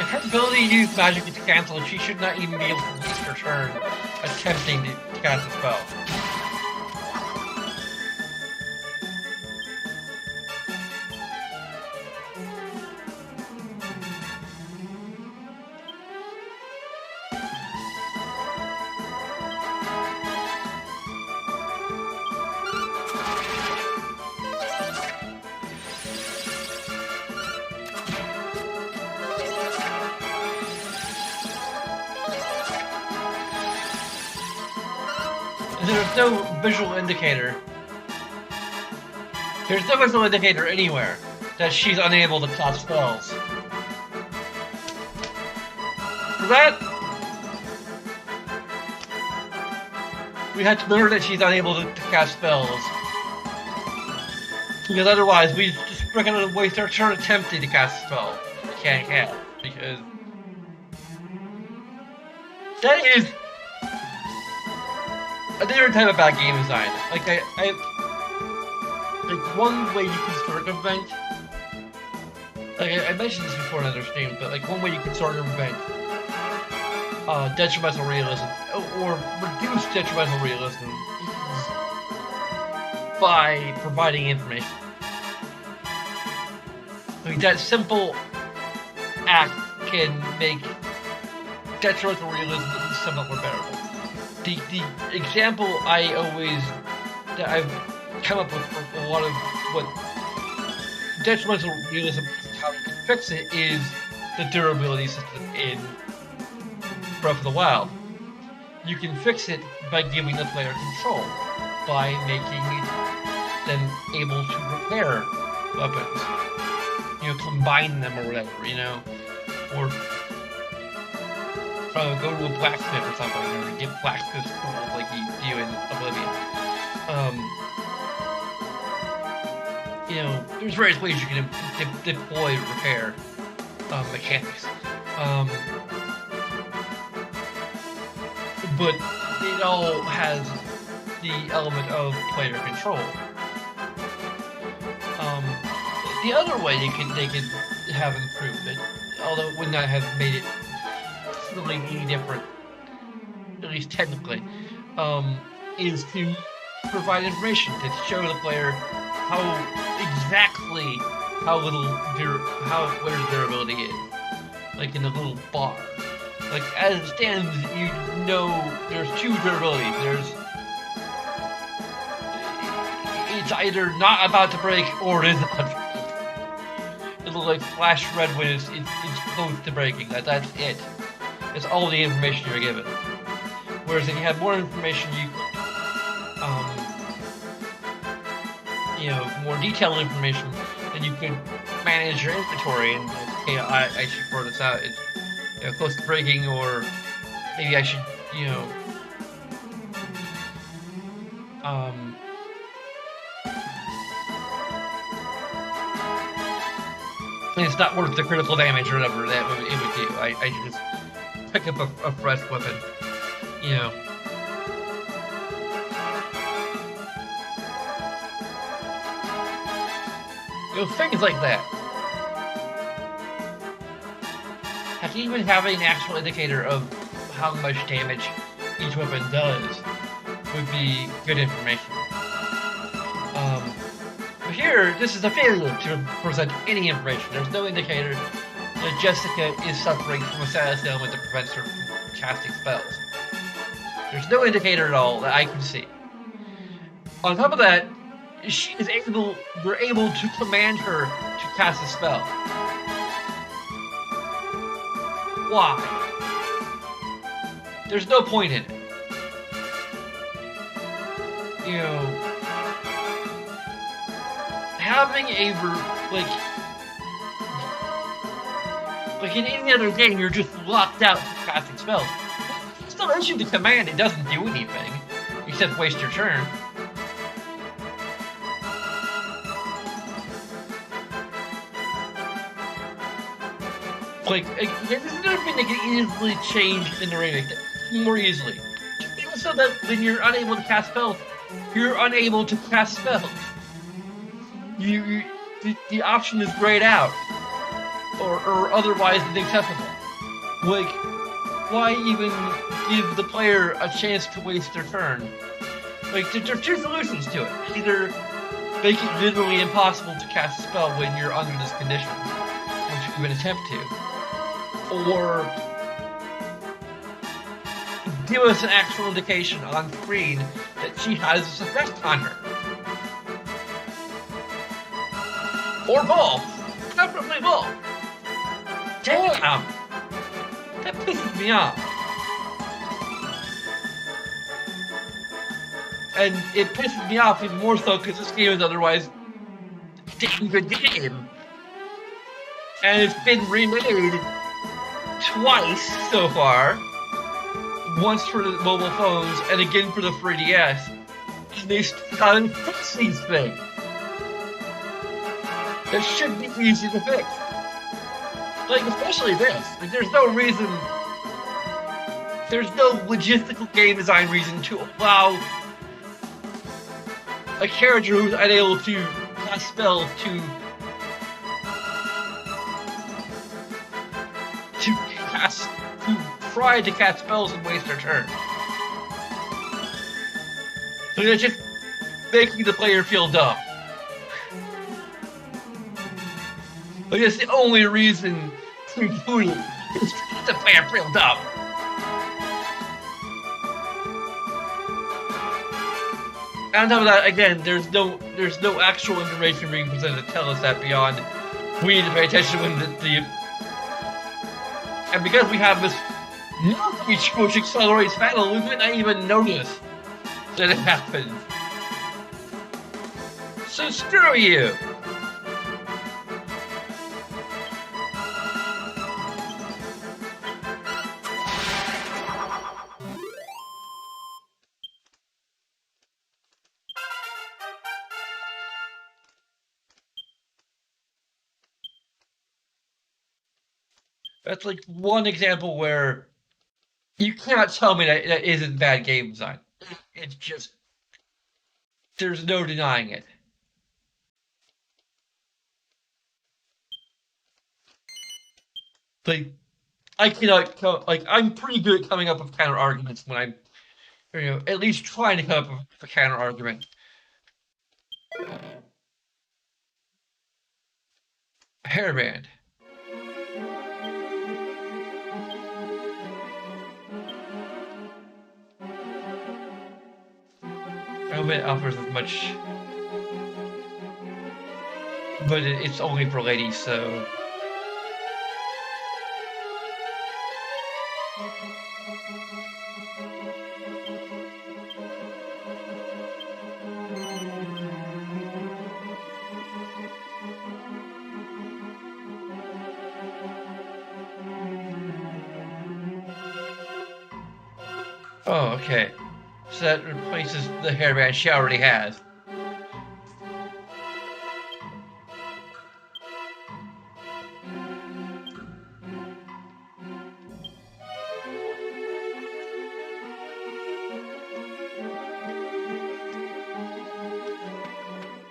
[SPEAKER 1] If her ability to use magic is cancelled, she should not even be able to waste her turn attempting to cast a spell. There's no visual indicator. There's no visual indicator anywhere that she's unable to cast spells. For that, we had to learn that she's unable to cast spells. Because otherwise, we're gonna waste our turn attempting to cast a spell. We can't, because that is a different type of bad game design. Like like one way you can circumvent. Like I mentioned this before in other streams, but like one way you can circumvent detrimental realism or reduce detrimental realism is by providing information. Like that simple act can make detrimental realism somewhat more bearable. The example that I've come up with for a lot of what detrimental realism, how you can fix it, is the durability system in Breath of the Wild. You can fix it by giving the player control, by making them able to repair weapons, you know, combine them or whatever, you know, or go to a blacksmith or something, or get blacksmith tools like you do in Oblivion. You know, there's various ways you can deploy repair mechanics. But it all has the element of player control. The other way they could have improved it, although it would not have made it substantially any different, at least technically, um, is to provide information to show the player how exactly how little how where durability is, like in a little bar. Like as it stands, you know there's two durabilities. It's either not about to break or it is about to break. It'll like flash red when it's close to breaking. That's it. It's all the information you're given. Whereas if you have more information, um, more detailed information, then you can manage your inventory and okay, I should throw this out. It's close to breaking, or maybe I should, um, it's not worth the critical damage or whatever that it would do. I should just pick up a fresh weapon, you know. Things like that. Like even having an actual indicator of how much damage each weapon does would be good information. But here, this is a failure to present any information. There's no indicator that Jessica is suffering from a status ailment that prevents her from casting spells. There's no indicator at all that I can see. On top of that, we're able to command her to cast a spell. Why? There's no point in it. Having like in any other game, you're just locked out from casting spells. You still issue the command, it doesn't do anything, except waste your turn. Like, this is another thing that can easily change in the remake more easily. So that when you're unable to cast spells, you're unable to cast spells. The option is grayed out, or otherwise inaccessible. Like, why even give the player a chance to waste their turn? Like, there's two solutions to it. Either make it literally impossible to cast a spell when you're under this condition, which you even attempt to. Or give us an actual indication on screen that she has this effect on her. Or both. Preferably both. Damn! That pisses me off. And it pisses me off even more so because this game is otherwise a damn good game. And it's been remade twice so far. Once for the mobile phones and again for the 3DS. And they still haven't fixed these things. That should be easy to fix. Like, especially this. Like, there's no logistical game design reason to allow a character who's unable to cast spells to try to cast spells and waste their turn. So it's just making the player feel dumb. Like, that's the only reason to include it, is to make the player feel dumb. And on top of that, again, there's no actual information being presented to tell us that beyond we need to pay attention when and because we have this which accelerates battle, we might not even notice that it happens. So screw you! That's like one example where you cannot tell me that isn't bad game design. It's just, there's no denying it. Like, I cannot like I'm pretty good at coming up with counter arguments when I'm at least trying to come up with a counter argument. Hairband. I don't bet it offers as much, but it's only for ladies, so. Oh, okay. So that replaces the hairband she already has.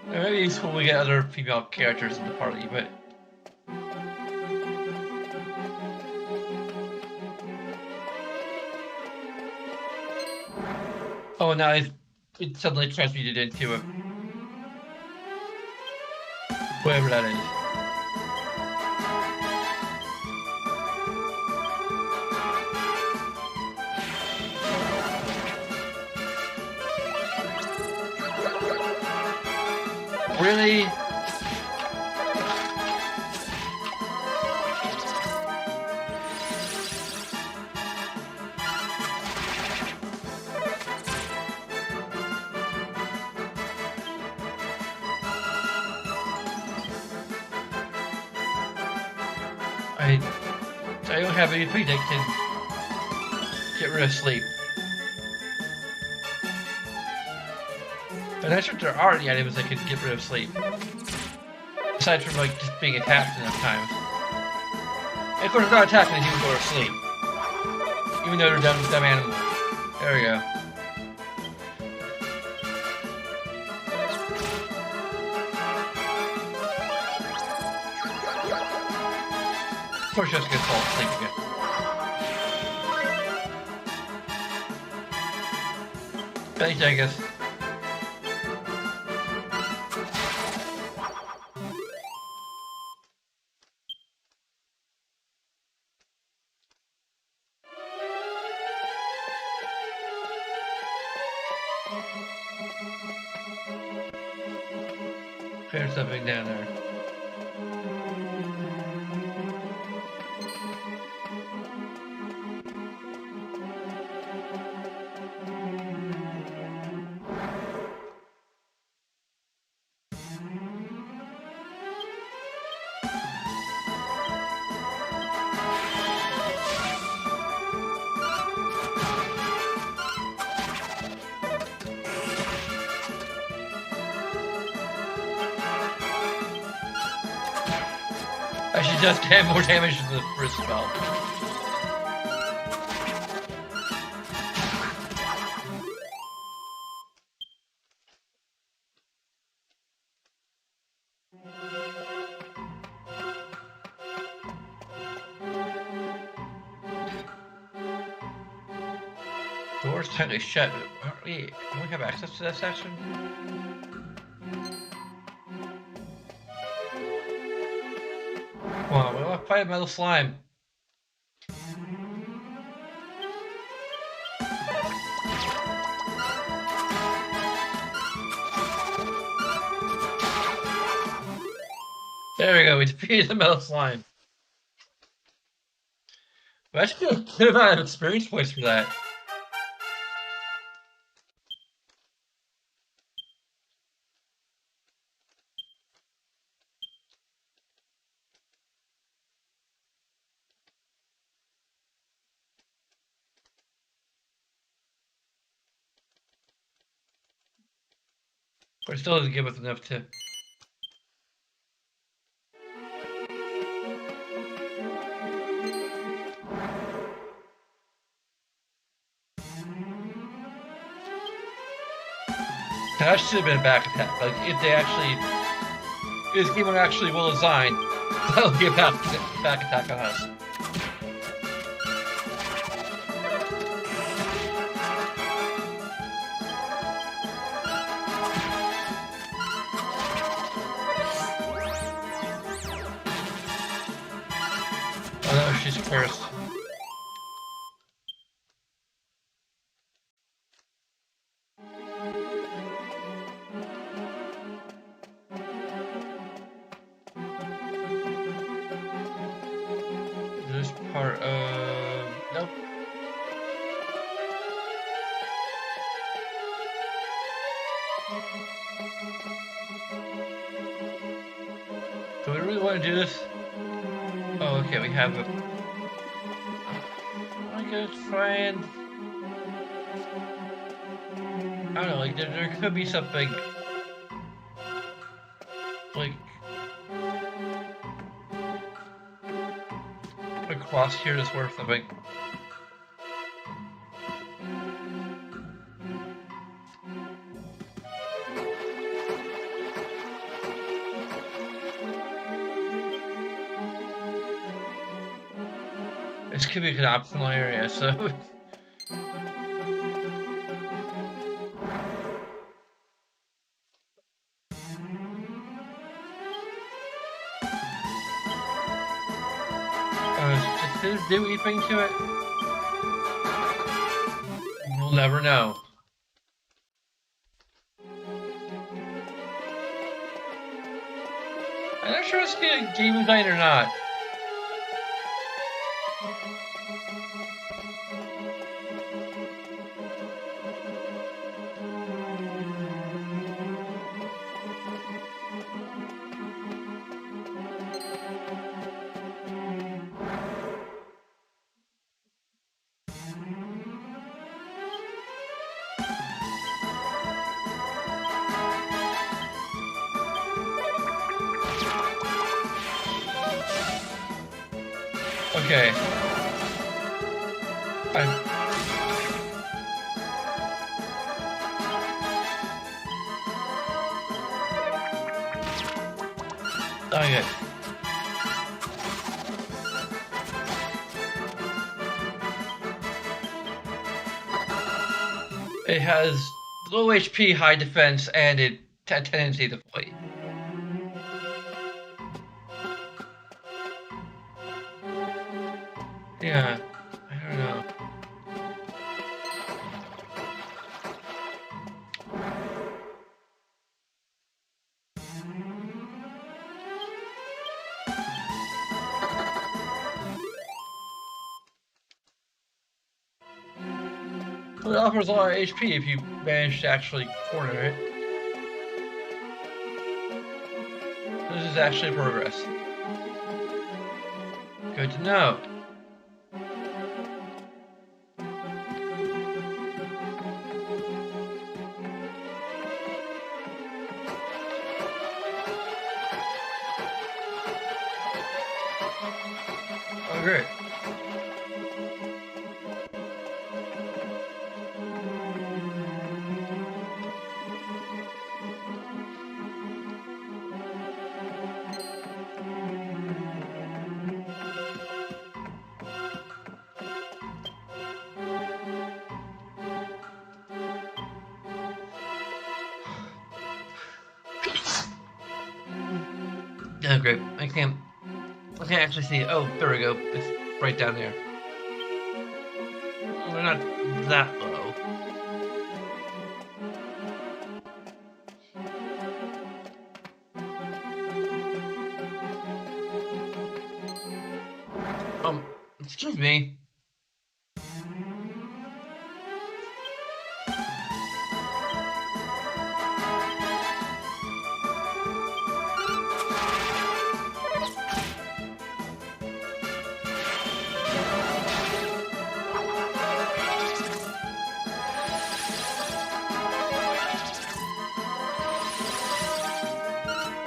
[SPEAKER 1] Maybe it's when we get other female characters in the party, but. Oh, now it suddenly transmuted into a. Whatever that is. Really? I don't have anything that can get rid of sleep. But I'm not sure if there are any items that can get rid of sleep. Aside from like just being attacked enough times. And of course they're not attacking, they do go to sleep. Even though they're dumb animals. There we go. Of course just gonna fall asleep again. Thanks, I guess. There's something down there. I should just have more damage than the first spell. Doors tightly shut. Wait, do we have access to that section? Come on, we want to fight metal slime. There we go, we defeated the metal slime. We actually get a good amount of experience points for that. But it still doesn't give us enough to. That should have been a back attack. Like, if they actually. If this game were actually well designed, that would be a back attack on us. she's cursed. This part of... Nope. Do we really want to do this? Oh, okay, we have a... I'm gonna try and... I don't know, like, there could be something... Like... across here that's worth something. This could be an optional area, so... Does this do anything to it? We'll never know. I'm not sure it's a game design or not. Okay. Okay. It has low HP, high defense, and a tendency to fight. Yeah, I don't know. Well, it offers a lot of HP if you manage to actually corner it. This is actually progress. Good to know. Oh, great. Oh, great. I can't actually see it. Oh, there we go. It's right down there. Well, they're not that low. Excuse me.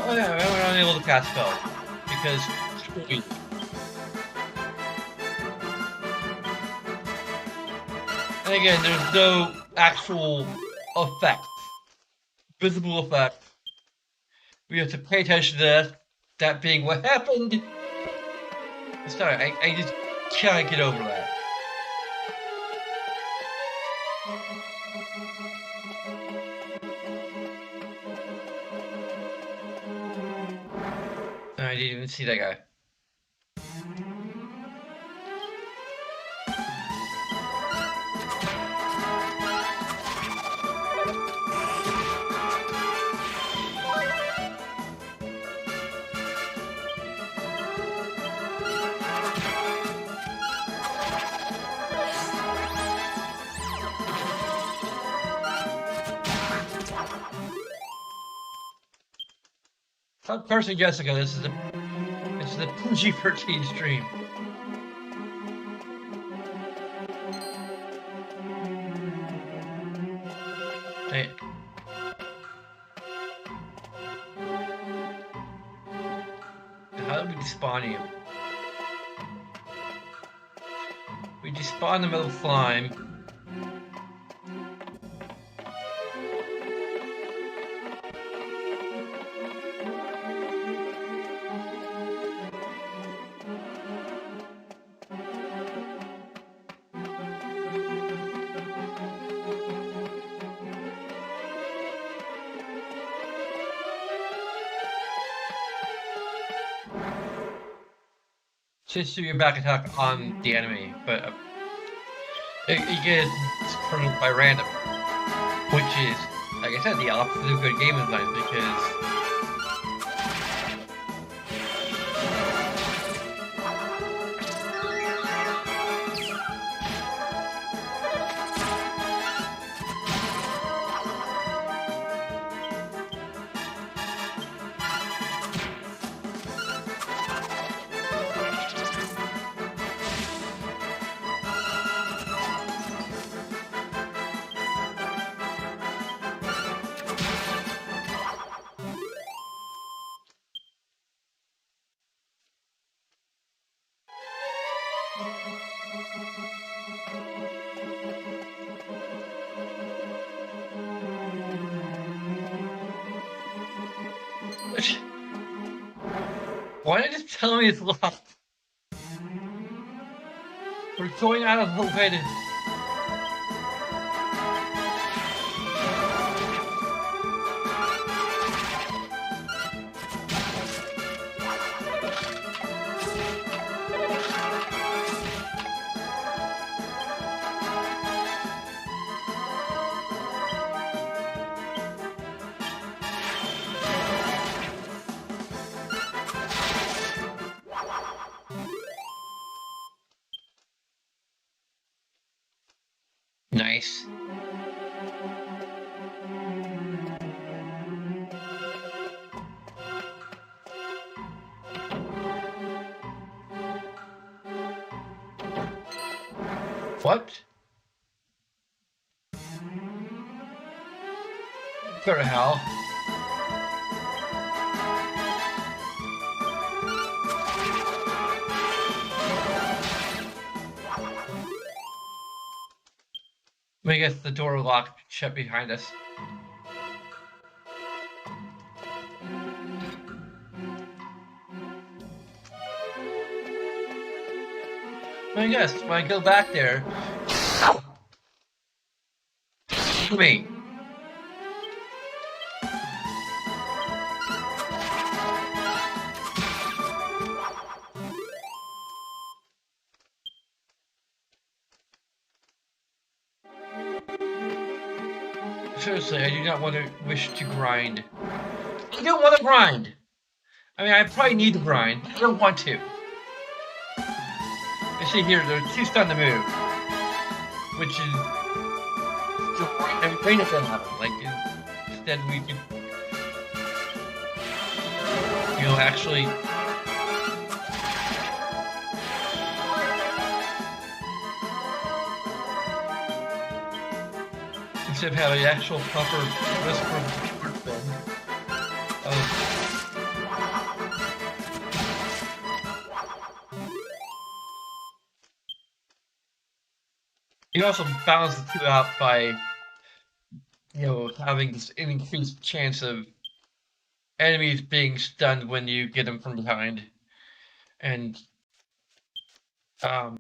[SPEAKER 1] Oh yeah, we're unable to cast spell because and again, there's no actual effect, visible effect. We have to pay attention to that being what happened. Sorry, I just can't get over that. I didn't even see that guy. Person Jessica, this is a PG-13 stream. Hey. How do we despawn you? We despawn the metal slime. Just do your back attack on the enemy, but it gets turned by random, which is, like I said, the opposite of good game design because why did it tell me it's locked? We're going out of the way to... Nice. What? Go to hell. I guess the door locked shut behind us. I guess when I go back there, me. Seriously, I do not want to wish to grind. I don't want to grind. I mean, I probably need to grind. I don't want to. You see here, there's 2 stun to move, which is I'm brain is gonna happen. Like instead, we could, actually. Instead of having actual proper risk reward thing. You also balance the two out by, having this increased chance of enemies being stunned when you get them from behind, and an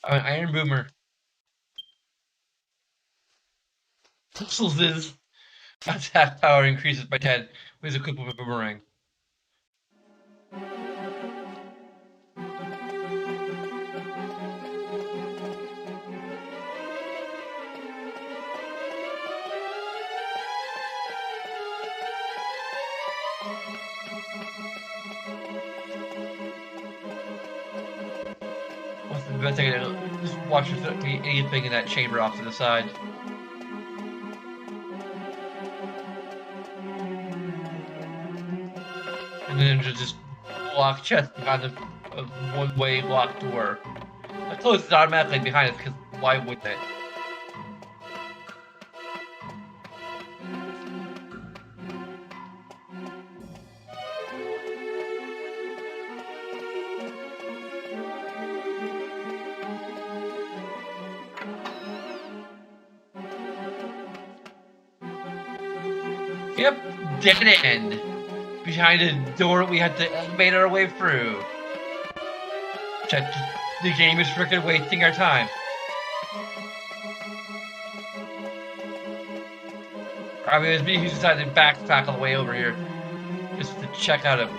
[SPEAKER 1] Iron Boomer. Pixels' attack power increases by 10 with a equipped with a boomerang. best thing to do. Just watch if there be anything in that chamber off to the side. And then just lock chest behind a one-way locked door. It closes automatically behind us, because why would they? Yep, dead end. Behind a door we had to elevate our way through. The game is freaking wasting our time. I mean, it was me who decided to backpack all the way over here. Just to check out a...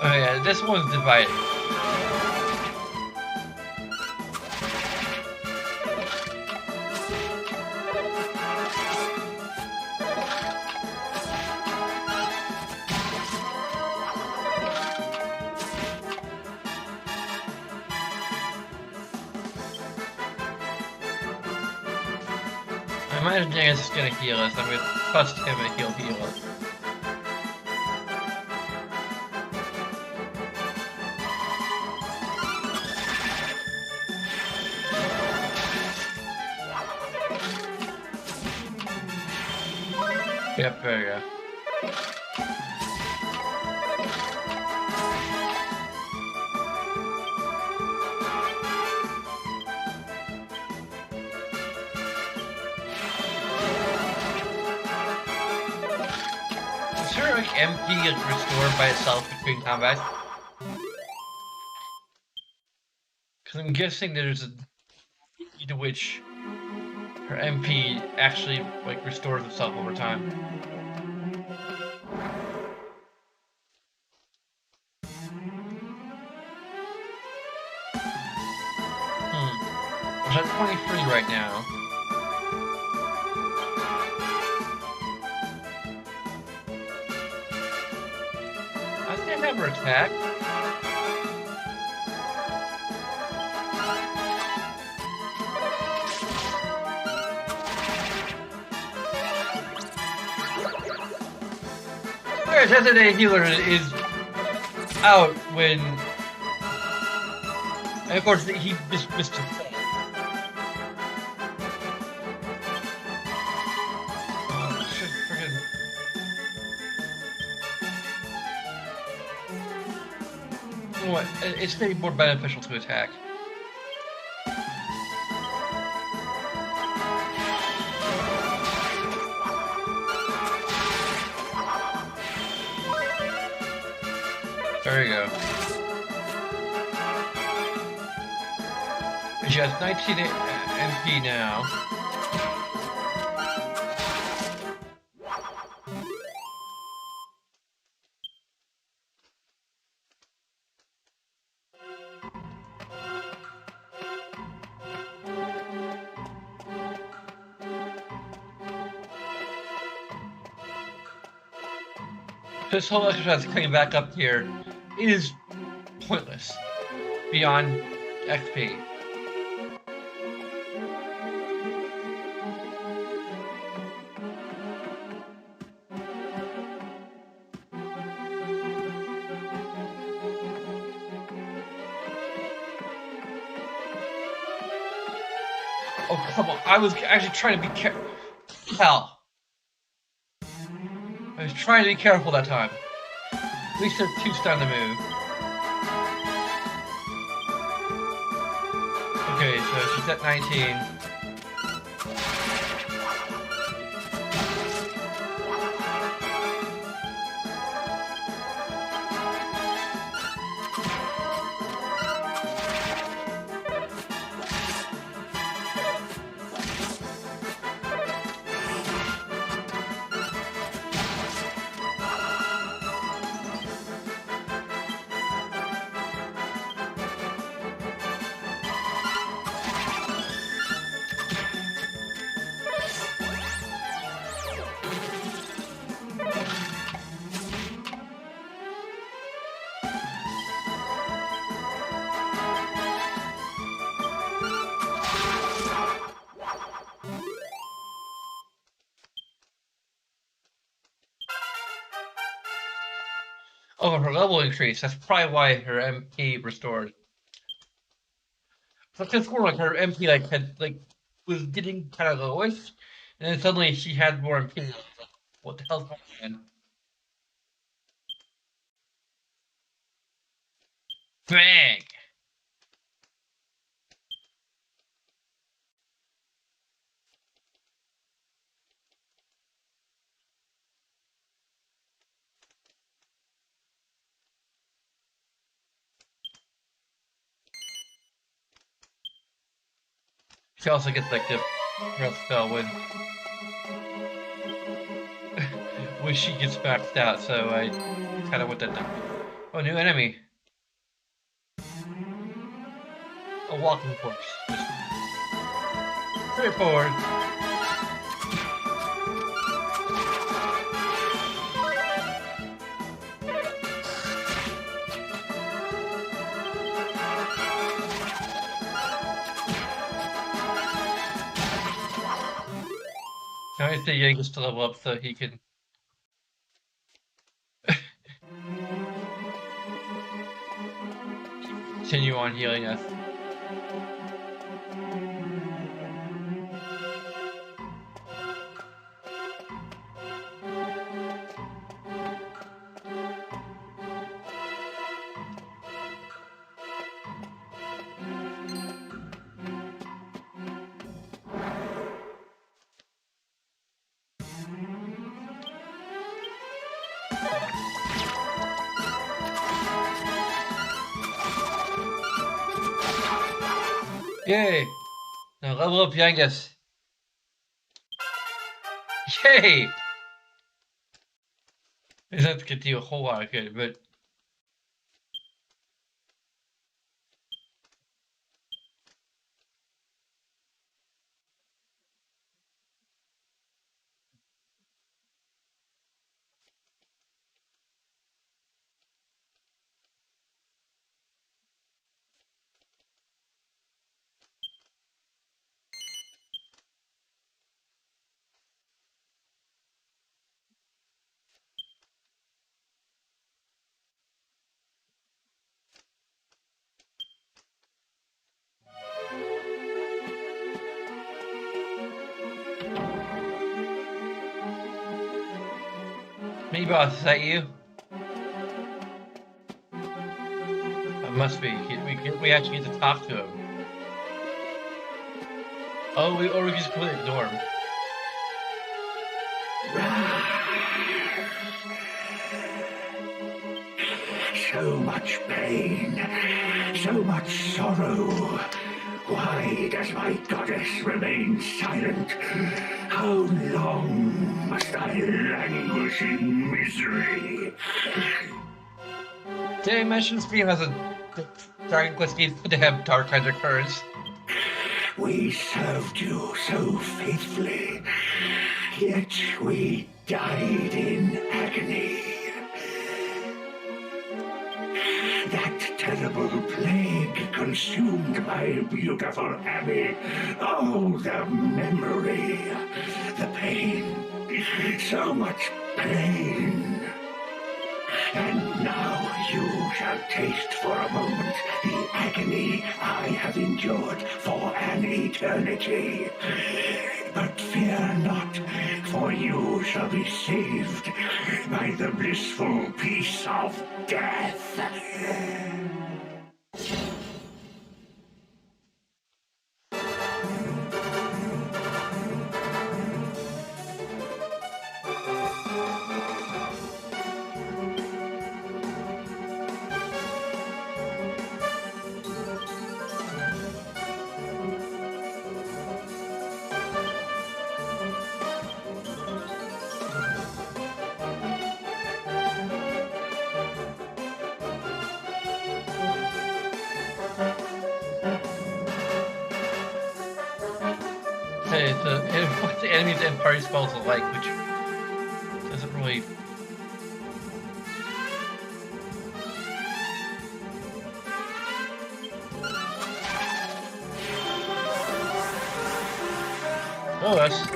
[SPEAKER 1] Oh yeah, this one's divided. I imagine Janice is gonna heal us. I'm gonna trust him and he'll heal us. Yep, there you go. Is there like MP is restored by itself between combats? Because I'm guessing there's a key to which her MP actually like restores itself over time. I'm at 23 right now. I think I never attacked. Whereas Designated Healer is out when... And of course, he just missed his thing. Oh, shit, friggin'... You know what? It's maybe more beneficial to attack. There you go. She has 19 MP now. This whole exercise coming back up here is pointless beyond XP. Oh, come on. I was actually trying to be careful. Hell. I was trying to be careful that time. At least there's 2 stun to move. Okay, so she's at 19. Oh, her level increased. That's probably why her MP restored. So it's more like her MP was getting kind of lowish, and then suddenly she had more MP. What the hell's going on? Bang! She also gets like the breath spell when she gets maxed out. So I kind of want that done. Oh, new enemy. A walking horse. Just straightforward. Now I say Yankees to level up so he can. Continue on healing us. Yay! Now level up Yangus. Yay! It's not gonna do a whole lot of good, but me boss, is that you? It must be. We actually get to talk to him. Oh, or we can just completely ignore him.
[SPEAKER 2] So much pain, so much sorrow. Why does my goddess remain silent? How long must I languish in misery?
[SPEAKER 1] Did I mention Stream has a Dragon Quest game to have Dark Tides Recurrence?
[SPEAKER 2] We served you so faithfully, yet we died in agony. That terrible plague consumed my beautiful Abby. Oh, the memory, the pain, so much pain. And now you shall taste for a moment the agony I have endured for an eternity. But fear not, for you shall be saved by the blissful peace of death.
[SPEAKER 1] What the enemies and party spells alike, which doesn't really. Oh, that's.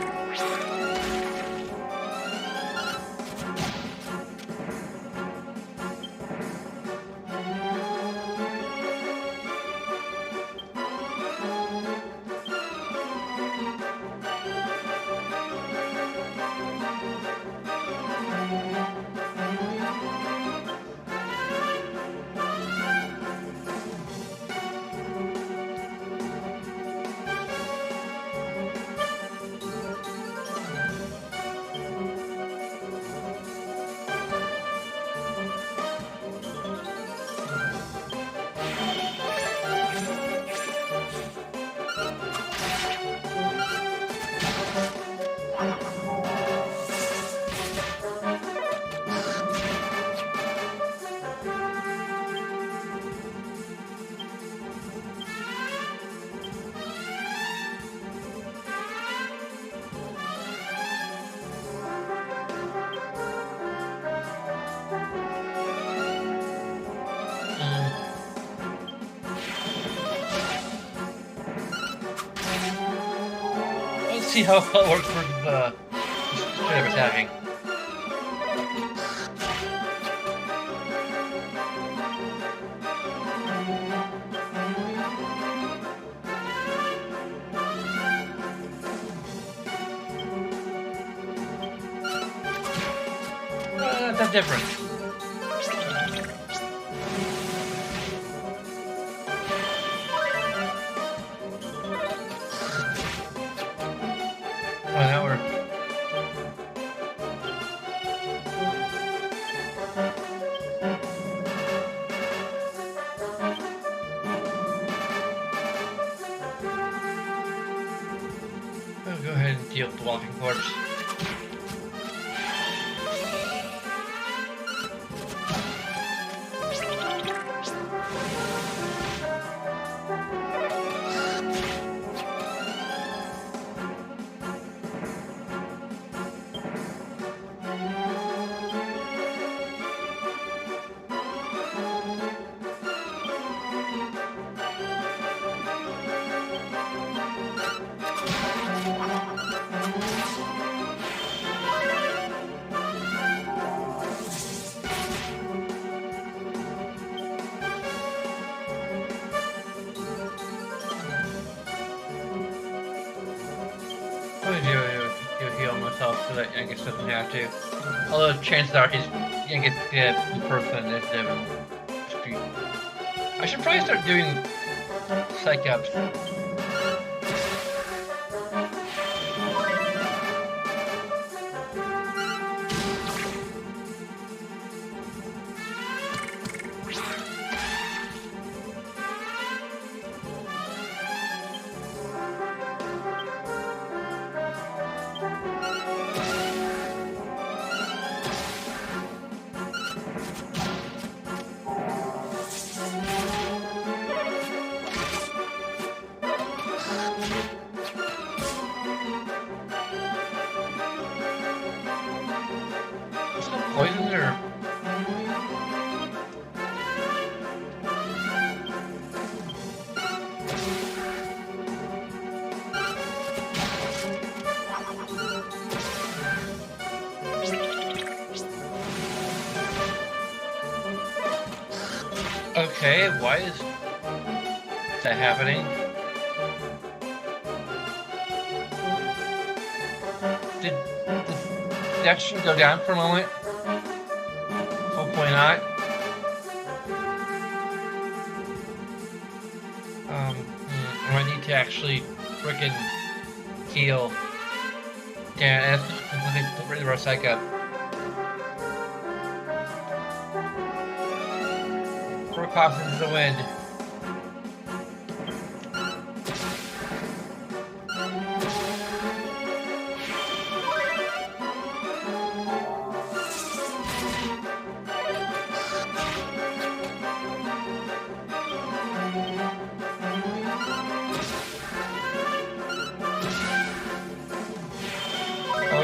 [SPEAKER 1] see how well it works for the straight up attacking. That's different. Oh, now we're... Oh, go ahead and deal with the walking corpse. I'm gonna do heal myself so that Yankees doesn't have to. Although chances are he's Yankees dead in person is Devin. I should probably start doing psych ups. Poisoned or... Okay, why is that happening? Did the action go down for a moment? Hopefully not. I need to actually frickin' heal. Yeah, that's really rough psych up. Four cautions to the wind.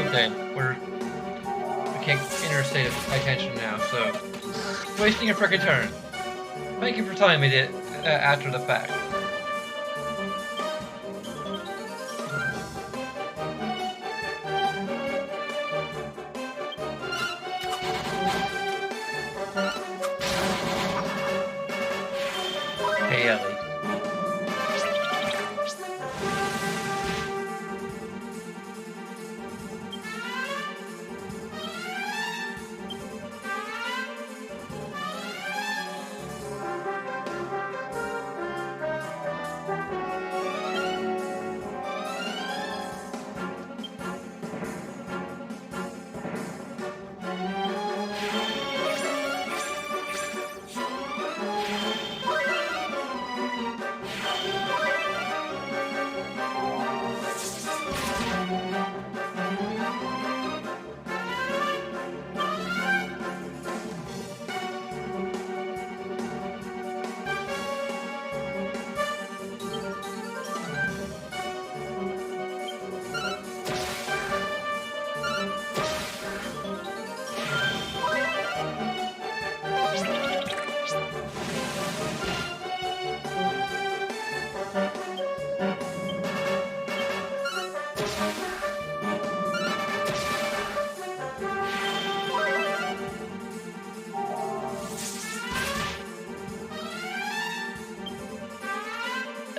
[SPEAKER 1] Okay, we can't enter a state of high tension now, so wasting a frickin' turn. Thank you for telling me that after the fact. Hey, Ellie.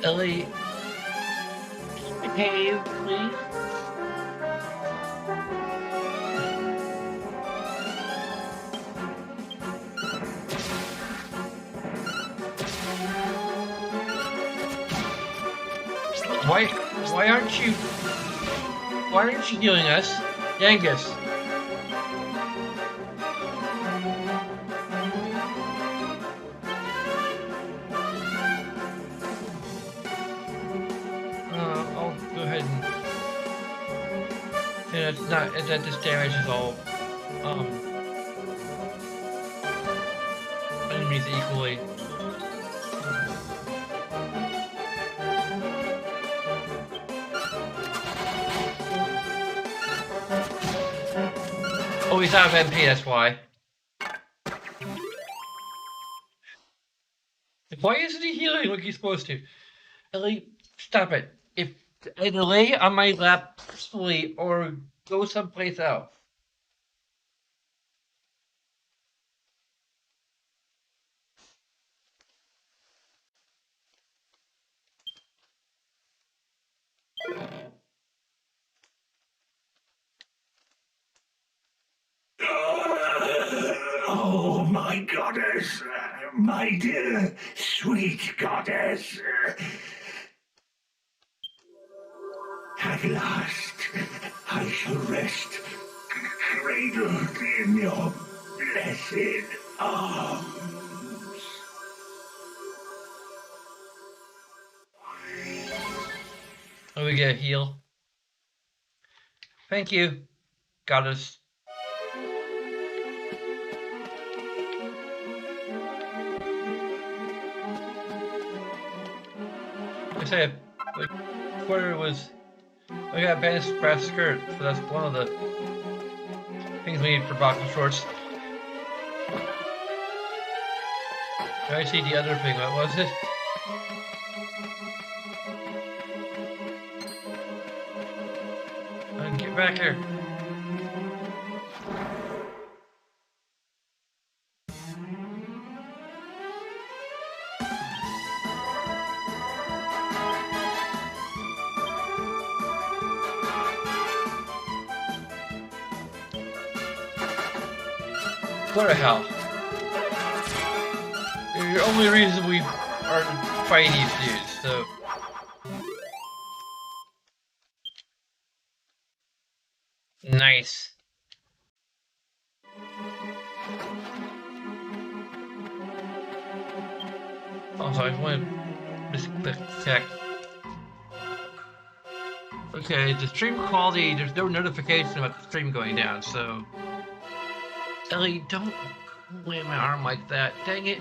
[SPEAKER 1] Ellie, behave, please. Why, why aren't you, why aren't you healing us? Yangus. I'll go ahead and, it's not, that this damages all, enemies equally. Oh, he's out of MP, that's why. Why isn't he healing like he's supposed to? Ellie, stop it. If either lay on my lap peacefully or go someplace else.
[SPEAKER 2] Oh, my goddess, my dear, sweet goddess. At last, I shall rest, cradled in your blessed arms.
[SPEAKER 1] Oh, we get a heal. Thank you, goddess. I say, like, Twitter was. I got banished brass skirt, so that's one of the things we need for boxing shorts. I see the other thing. What was it? Get back here. What the hell? The only reason we are fighting these dudes, so. Nice. Also, I want to just click check. Okay, the stream quality, there's no notification about the stream going down, so. Ellie, don't lay my arm like that. Dang it.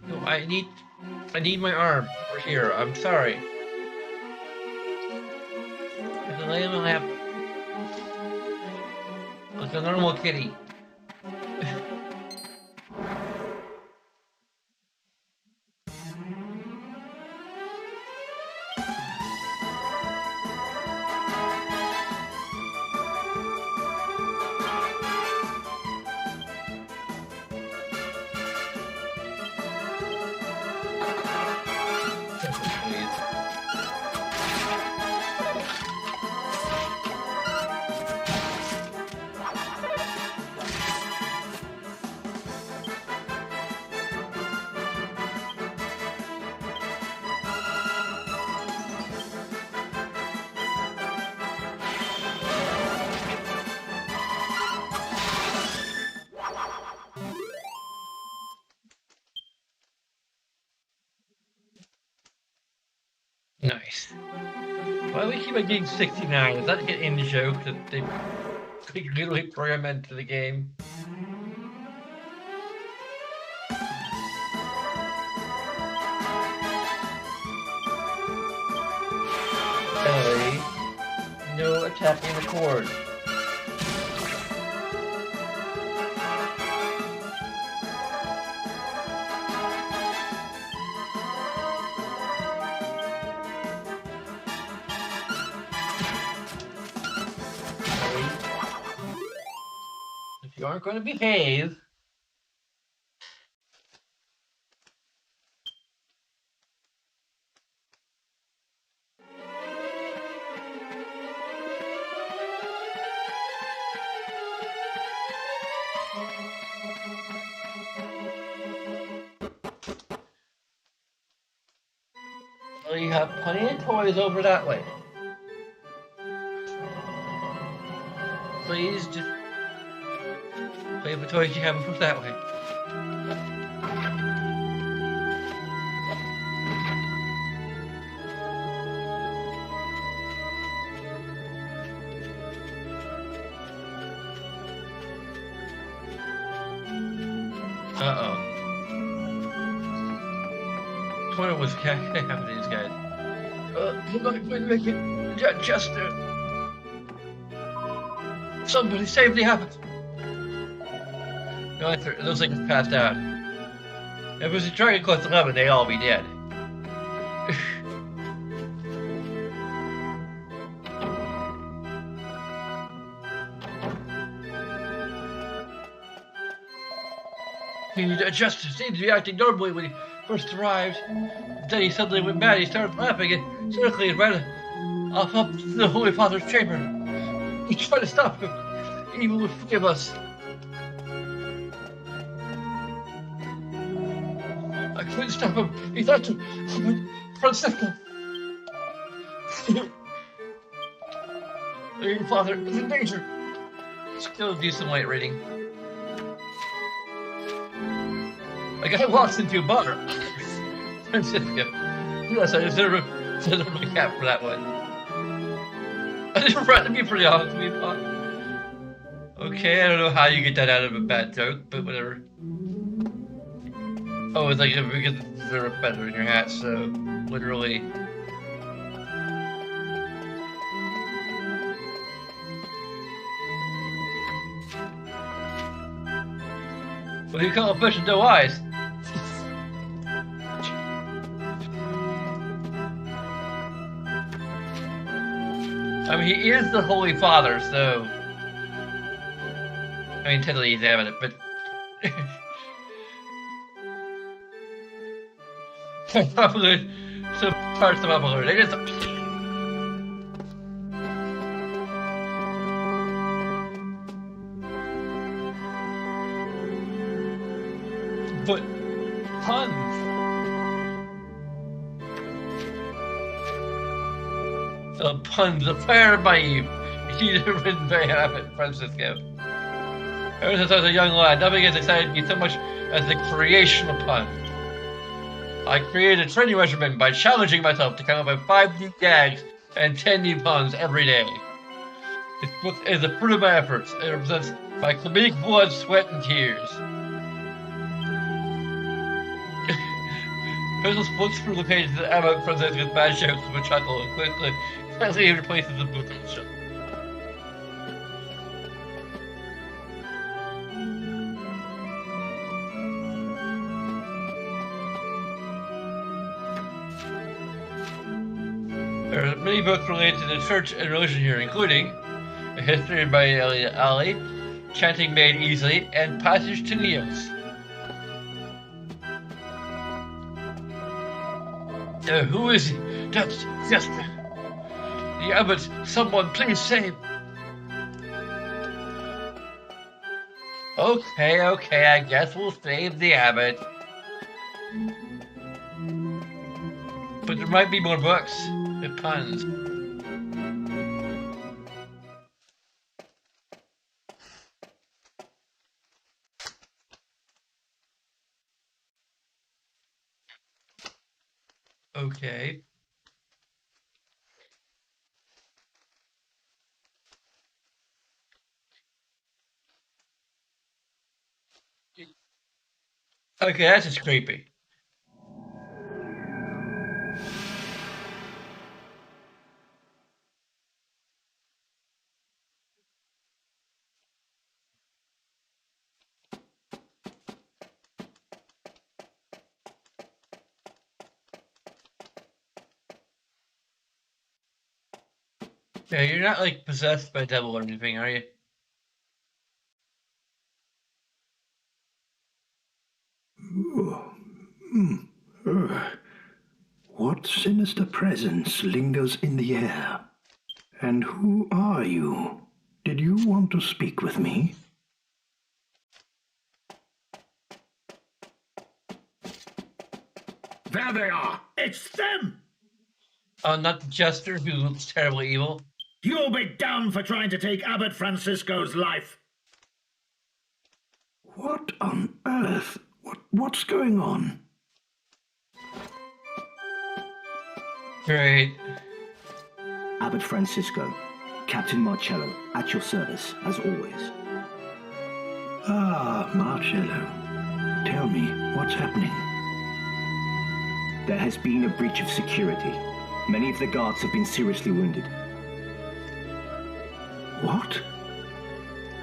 [SPEAKER 1] No, I need my arm over here. I'm sorry. I can lay on my lap like a normal kitty. Nice. Why do we keep on getting 69? Is that in the joke that they literally program into the game? Ellie, no attacking the cord. If you aren't going to behave, We have plenty of toys over that way. Please just play with the toys you have over that way. Uh-oh. What was happening to these guys? You're not going to make it, Chester. Somebody save the abbot. No answer. It looks like it's passed out. If it was a dragon close to 11, they'd all be dead. Chester seemed to be acting normally when he first arrived. Then he suddenly went mad. He started laughing and circling right up to the Holy Father's chamber. We tried to stop him. He will forgive us. I couldn't stop him. He thought to Francisco. Your father is in danger. Still do some light reading. A guy walks into a bar. Francisco. Yes, I deserve my cap for that one. I didn't try to be pretty honest with you, Pop. Okay, I don't know how you get that out of a bad joke, but whatever. Oh, it's like because there's a feather in your hat, so literally. What do you call a fish with no eyes? I mean, he is the Holy Father, so... I mean, technically he's having it, but... Upload. So parts of upload. It is... But... puns. The puns, the fire by you. He's written by Abbot Francisco. Ever since I was a young lad, nothing has excited me so much as the creation of puns. I created a training regimen by challenging myself to come up with 5 new gags and 10 new puns every day. This book is the fruit of my efforts. It represents my comedic blood, sweat, and tears. Pencils flicks through the pages of Abbot Francisco's bad jokes with a chuckle and quickly replaces the book with a chuckle. There are many books related to the church and religion here, including A History by Ali, Chanting Made Easily, and Passage to Neos. Who is he? That's just the abbot. Someone please save. Okay, I guess we'll save the abbot. But there might be more books with puns. Okay. Okay, that's just creepy. Yeah, you're not like possessed by a devil or anything, are you?
[SPEAKER 2] What sinister presence lingers in the air? And who are you? Did you want to speak with me?
[SPEAKER 3] There they are! It's them!
[SPEAKER 1] Not the jester who looks terribly evil.
[SPEAKER 3] You'll be damned for trying to take Abbot Francisco's life.
[SPEAKER 2] What on earth? What's going on?
[SPEAKER 1] Great.
[SPEAKER 4] Abbot Francisco, Captain Marcello, at your service, as always.
[SPEAKER 2] Ah, Marcello. Tell me, what's happening?
[SPEAKER 4] There has been a breach of security. Many of the guards have been seriously wounded.
[SPEAKER 2] What?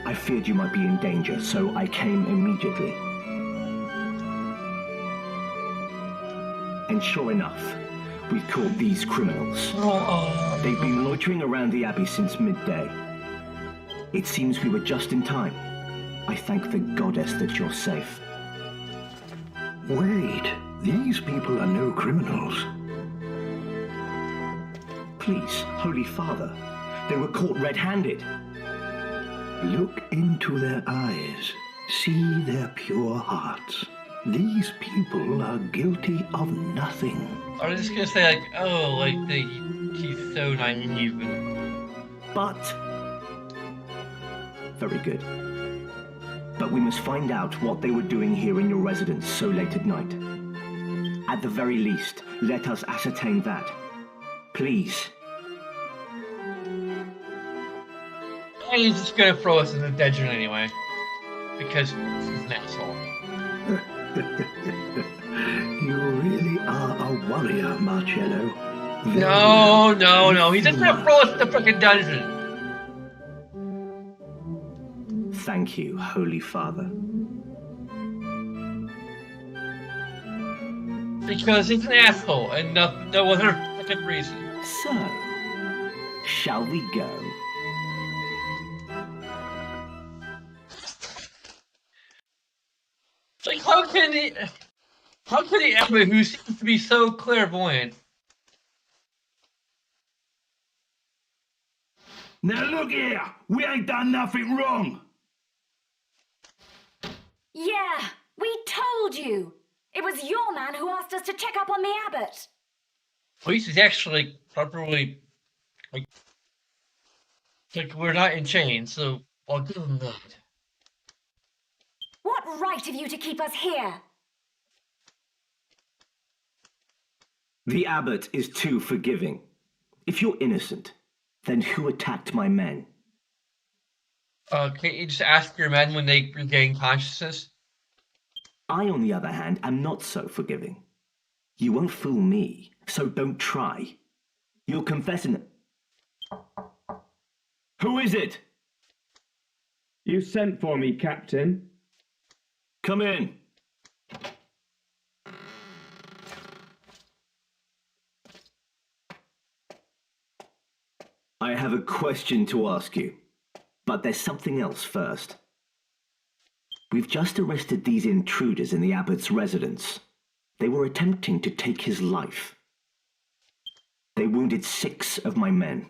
[SPEAKER 4] I feared you might be in danger, so I came immediately. And sure enough, we've caught these criminals. They've been loitering around the Abbey since midday. It seems we were just in time. I thank the goddess that you're safe.
[SPEAKER 2] Wait, these people are no criminals.
[SPEAKER 4] Please, Holy Father, they were caught red-handed.
[SPEAKER 2] Look into their eyes. See their pure hearts. These people are guilty of nothing.
[SPEAKER 1] I was just gonna say, like, oh, like, he's so naive.
[SPEAKER 4] But... Very good. But we must find out what they were doing here in your residence so late at night. At the very least, let us ascertain that. Please.
[SPEAKER 1] He's just gonna throw us in the dungeon anyway. Because he's an asshole.
[SPEAKER 2] You really are a warrior, Marcello.
[SPEAKER 1] No. He's just gonna throw us in the freaking dungeon.
[SPEAKER 4] Thank you, Holy Father.
[SPEAKER 1] Because he's an asshole and no other fucking reason.
[SPEAKER 4] So, shall we go?
[SPEAKER 1] Like, how can he ever, who seems to be so clairvoyant?
[SPEAKER 3] Now look here, we ain't done nothing wrong.
[SPEAKER 5] Yeah, we told you. It was your man who asked us to check up on the abbot.
[SPEAKER 1] At least he's actually properly, like we're not in chains, so I'll give him that.
[SPEAKER 5] What right have you to keep us here?
[SPEAKER 4] The abbot is too forgiving. If you're innocent, then who attacked my men?
[SPEAKER 1] Can't you just ask your men when they regain consciousness?
[SPEAKER 4] I, on the other hand, am not so forgiving. You won't fool me, so don't try. You'll confess in... Who is it?
[SPEAKER 6] You sent for me, Captain.
[SPEAKER 4] Come in. I have a question to ask you, but there's something else first. We've just arrested these intruders in the abbot's residence. They were attempting to take his life. They wounded 6 of my men.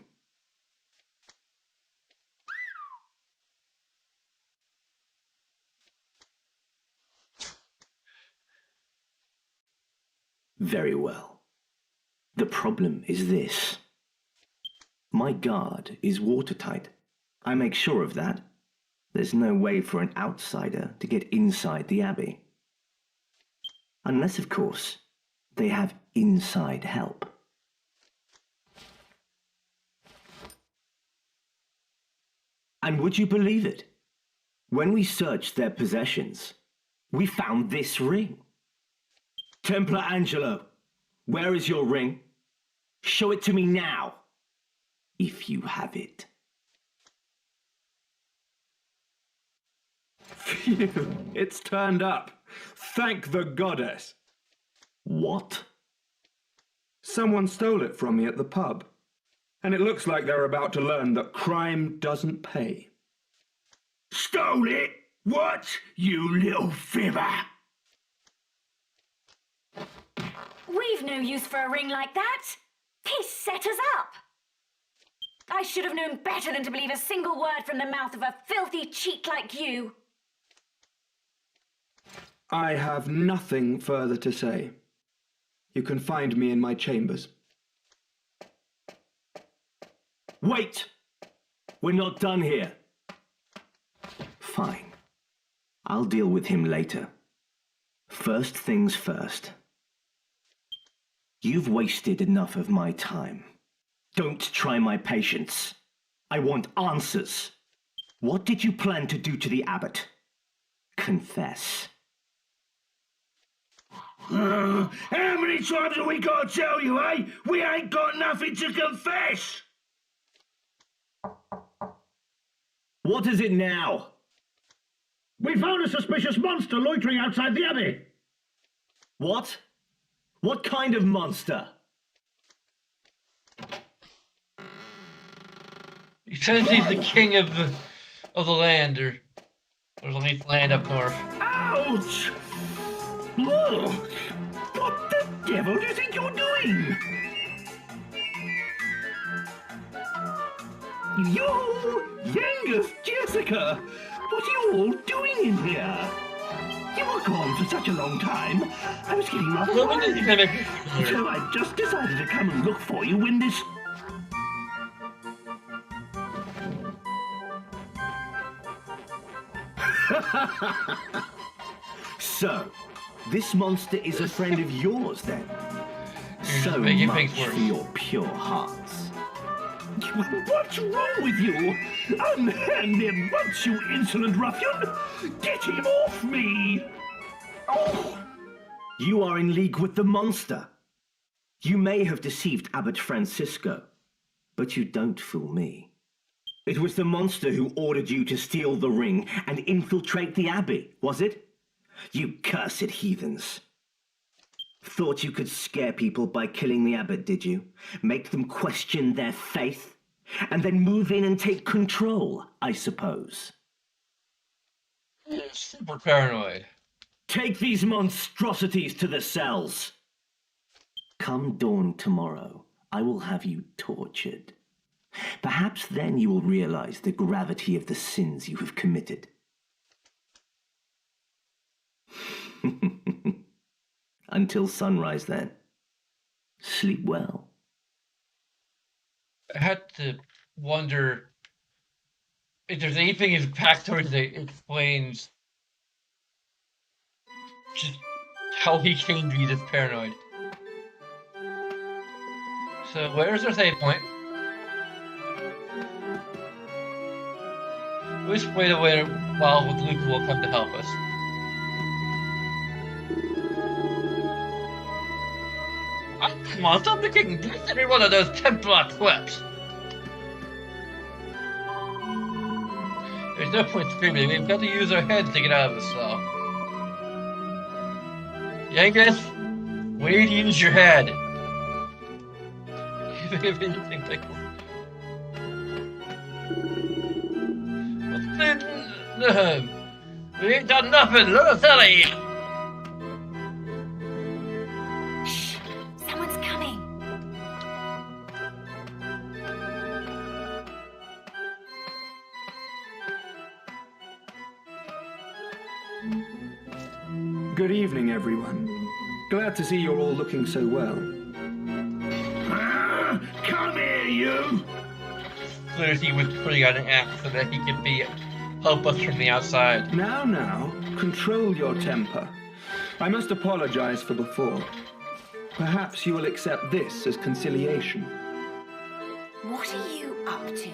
[SPEAKER 4] Very well. The problem is this. My guard is watertight. I make sure of that. There's no way for an outsider to get inside the Abbey. Unless, of course, they have inside help. And would you believe it? When we searched their possessions, we found this ring. Templar Angelo, where is your ring? Show it to me now, if you have it.
[SPEAKER 6] Phew, it's turned up. Thank the goddess.
[SPEAKER 4] What?
[SPEAKER 6] Someone stole it from me at the pub. And it looks like they're about to learn that crime doesn't pay.
[SPEAKER 3] Stole it? What? You little fibber.
[SPEAKER 5] We've no use for a ring like that. He set us up. I should have known better than to believe a single word from the mouth of a filthy cheat like you.
[SPEAKER 6] I have nothing further to say. You can find me in my chambers.
[SPEAKER 4] Wait! We're not done here. Fine. I'll deal with him later. First things first. You've wasted enough of my time. Don't try my patience. I want answers. What did you plan to do to the abbot? Confess.
[SPEAKER 3] How many times have we got to tell you, eh? We ain't got nothing to confess!
[SPEAKER 4] What is it now?
[SPEAKER 3] We found a suspicious monster loitering outside the abbey.
[SPEAKER 4] What? What kind of monster?
[SPEAKER 1] He says he's the king of the land, or at least land up north.
[SPEAKER 3] Ouch! Look! What the devil do you think you're doing?
[SPEAKER 2] You, youngest Jessica, what are you all doing in here? You were gone for such a long time. I was getting rather worried. So I just decided to come and look for you when this...
[SPEAKER 4] So, this monster is a friend of yours then?
[SPEAKER 1] You're
[SPEAKER 4] So
[SPEAKER 1] making
[SPEAKER 4] much
[SPEAKER 1] things worse.
[SPEAKER 4] for your pure hearts.
[SPEAKER 2] What's wrong with you? Unhand him once, you insolent ruffian! Get him off me! Oh!
[SPEAKER 4] You are in league with the monster. You may have deceived Abbot Francisco, but you don't fool me. It was the monster who ordered you to steal the ring and infiltrate the abbey, was it? You cursed heathens. Thought you could scare people by killing the abbot, did you? Make them question their faith? And then move in and take control, I suppose.
[SPEAKER 1] Super paranoid.
[SPEAKER 4] Take these monstrosities to the cells. Come dawn tomorrow, I will have you tortured. Perhaps then you will realize the gravity of the sins you have committed. Until sunrise, then. Sleep well.
[SPEAKER 1] I had to wonder if there's anything in his backstory that explains just how he came to be this paranoid. So where's our save point? Let's wait a while with Luke will come to help us. Come on, stop making every one of those Templar clips. There's no point screaming, we've got to use our heads to get out of this cell. Yankees, we need to use your head. If anything like we ain't done nothing, let us out of here.
[SPEAKER 5] Shh! Someone's coming.
[SPEAKER 6] Good evening, everyone. Glad to see you're all looking so well.
[SPEAKER 3] Come here, you!
[SPEAKER 1] Clearly he was putting on an act so that he could help us from the outside.
[SPEAKER 6] Now, control your temper. I must apologize for before. Perhaps you will accept this as conciliation.
[SPEAKER 5] What are you up to?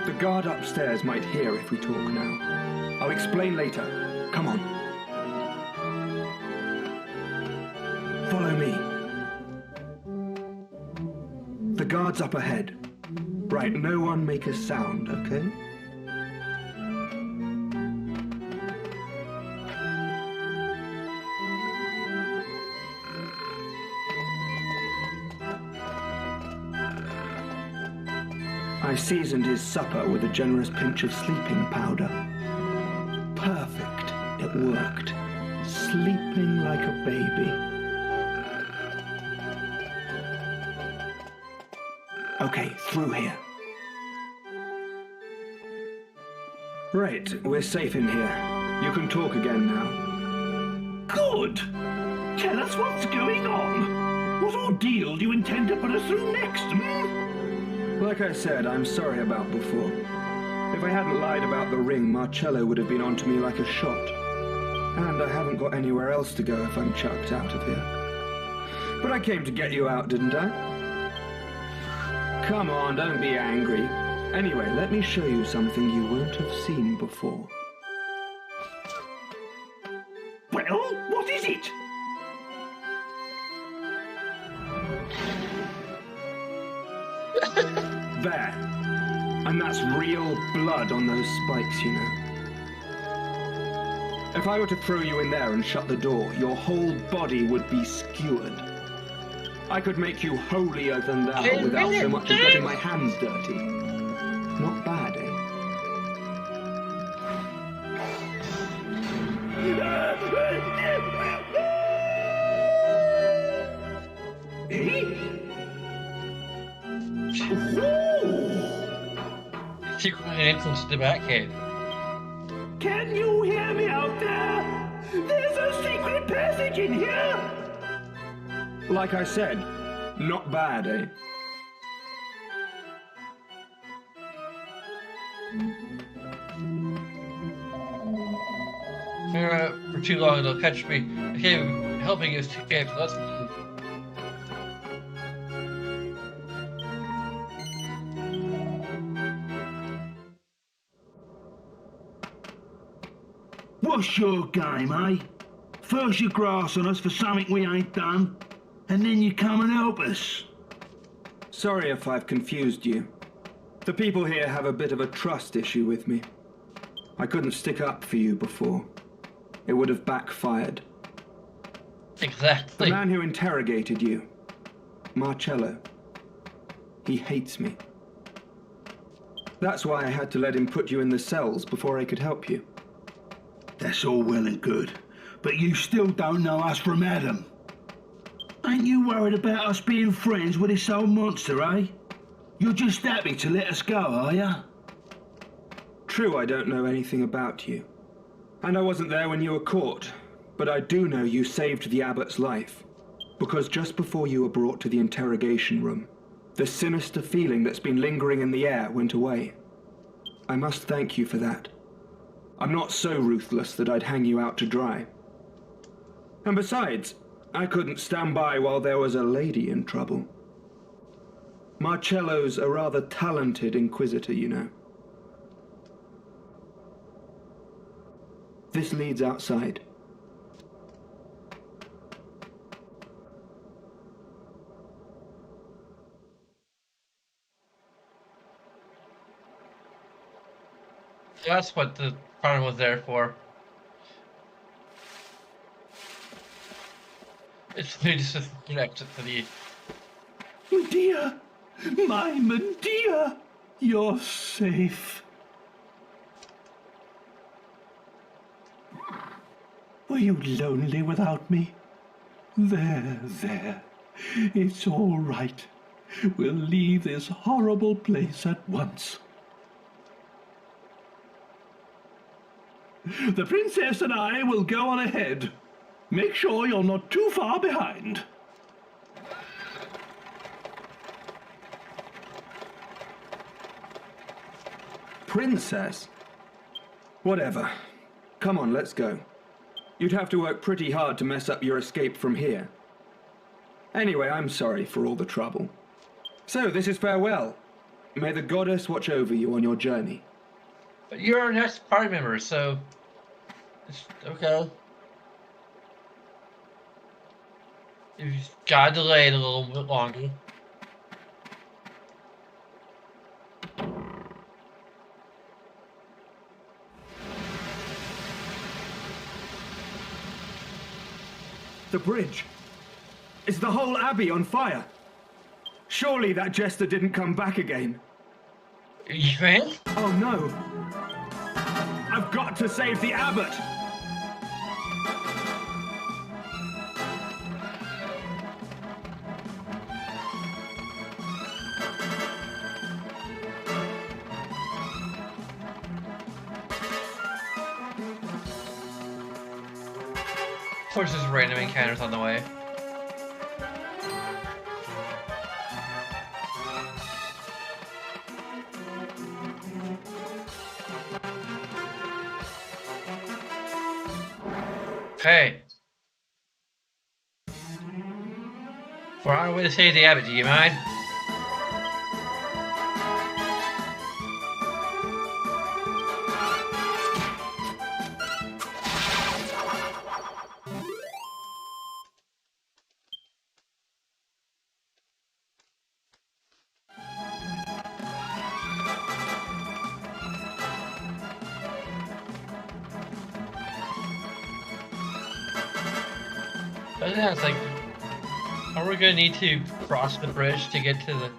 [SPEAKER 6] The guard upstairs might hear if we talk now. I'll explain later. Come on. Follow me. The guard's up ahead. Right, no one make a sound, okay? I seasoned his supper with a generous pinch of sleeping powder. Perfect. It worked. Sleeping like a baby. Okay, through here. Right, we're safe in here. You can talk again now.
[SPEAKER 2] Good! Tell us what's going on.
[SPEAKER 3] What ordeal do you intend to put us through next, hmm?
[SPEAKER 6] Like I said, I'm sorry about before. If I hadn't lied about the ring, Marcello would have been onto me like a shot. And I haven't got anywhere else to go if I'm chucked out of here. But I came to get you out, didn't I? Come on, don't be angry. Anyway, let me show you something you won't have seen before.
[SPEAKER 3] Well, what is it?
[SPEAKER 6] There. And that's real blood on those spikes, you know. If I were to throw you in there and shut the door, your whole body would be skewered. I could make you holier than thou without so much as getting my hands dirty. Not bad, eh?
[SPEAKER 1] Secret entrance to the Batcave.
[SPEAKER 3] Can you hear me out there? There's a secret passage in here!
[SPEAKER 6] Like I said, not bad, eh?
[SPEAKER 1] For too long, they'll catch me. Okay, helping us to escape. Let's.
[SPEAKER 3] What's your game, eh? First you grass on us for something we ain't done, and then you come and help us.
[SPEAKER 6] Sorry if I've confused you. The people here have a bit of a trust issue with me. I couldn't stick up for you before. It would have backfired.
[SPEAKER 1] Exactly.
[SPEAKER 6] The man who interrogated you, Marcello, he hates me. That's why I had to let him put you in the cells before I could help you.
[SPEAKER 3] That's all well and good, but you still don't know us from Adam. Ain't you worried about us being friends with this old monster, eh? You're just happy to let us go, are ya?
[SPEAKER 6] True, I don't know anything about you. And I wasn't there when you were caught, but I do know you saved the abbot's life. Because just before you were brought to the interrogation room, the sinister feeling that's been lingering in the air went away. I must thank you for that. I'm not so ruthless that I'd hang you out to dry. And besides, I couldn't stand by while there was a lady in trouble. Marcello's a rather talented inquisitor, you know. This leads outside.
[SPEAKER 1] That's what the part was there for. It's just an exit to the.
[SPEAKER 3] Medea! My Medea! You're safe. Were you lonely without me? There. It's all right. We'll leave this horrible place at once. The princess and I will go on ahead. Make sure you're not too far behind.
[SPEAKER 6] Princess? Whatever. Come on, let's go. You'd have to work pretty hard to mess up your escape from here. Anyway, I'm sorry for all the trouble. So, this is farewell. May the goddess watch over you on your journey.
[SPEAKER 1] But you're our next party member, so. It's okay. If you gotta delay it a little bit longer.
[SPEAKER 6] The bridge. Is the whole abbey on fire? Surely that jester didn't come back again.
[SPEAKER 1] You think?
[SPEAKER 6] Oh no. I've got to save the abbot!
[SPEAKER 1] Of course, there's random encounters on the way. Hey. We're on our way to save the abbot, do you mind? But yeah, it's like, are we gonna need to cross the bridge to get to the...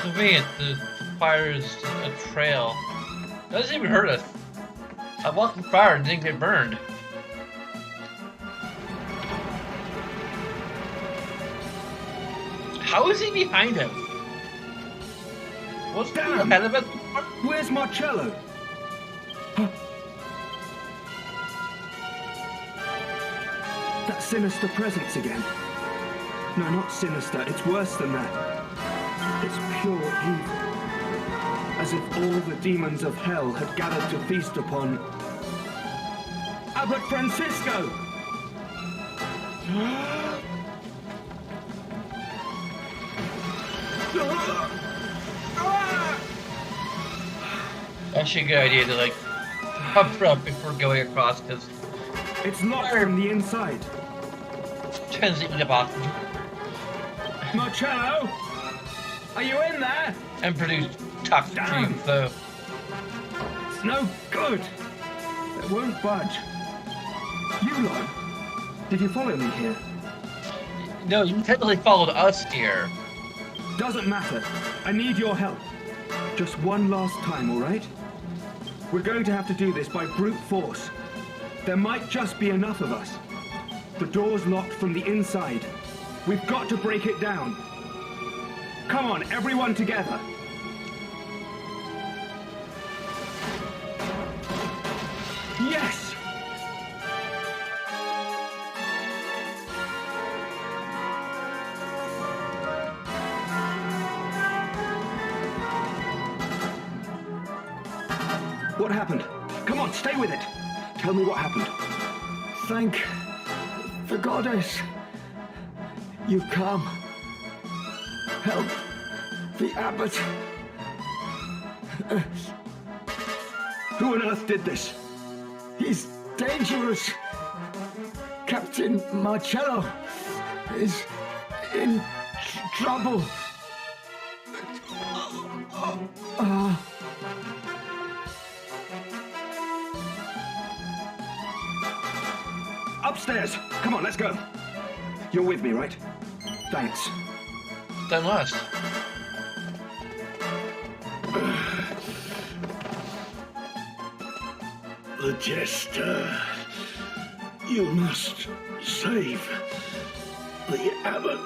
[SPEAKER 1] convenient, the fire is a trail. Doesn't even hurt us. I walked in fire and didn't get burned. How is he behind us? What's down ahead of us?
[SPEAKER 6] Where's Marcello? That sinister presence again. No, not sinister. It's worse than that. It's pure evil. As if all the demons of hell had gathered to feast upon Abbot Francisco!
[SPEAKER 1] Actually a good idea to like cover up before going across, because
[SPEAKER 6] it's locked from the inside.
[SPEAKER 1] Tends to eat up oxygen.
[SPEAKER 6] Marcello! Are you in there?
[SPEAKER 1] And produce toxic fumes, so...
[SPEAKER 6] It's no good. It won't budge. You lot, did you follow me here?
[SPEAKER 1] No, you technically followed us here.
[SPEAKER 6] Doesn't matter. I need your help. Just one last time, all right? We're going to have to do this by brute force. There might just be enough of us. The door's locked from the inside. We've got to break it down. Come on, everyone together. Yes! What happened? Come on, stay with it. Tell me what happened.
[SPEAKER 3] Thank the goddess. You've come. Help the abbot.
[SPEAKER 6] Who on earth did this?
[SPEAKER 3] He's dangerous. Captain Marcello is in trouble.
[SPEAKER 6] Upstairs! Come on, let's go. You're with me, right? Thanks.
[SPEAKER 1] Then last.
[SPEAKER 3] The jester. You must save the abbot.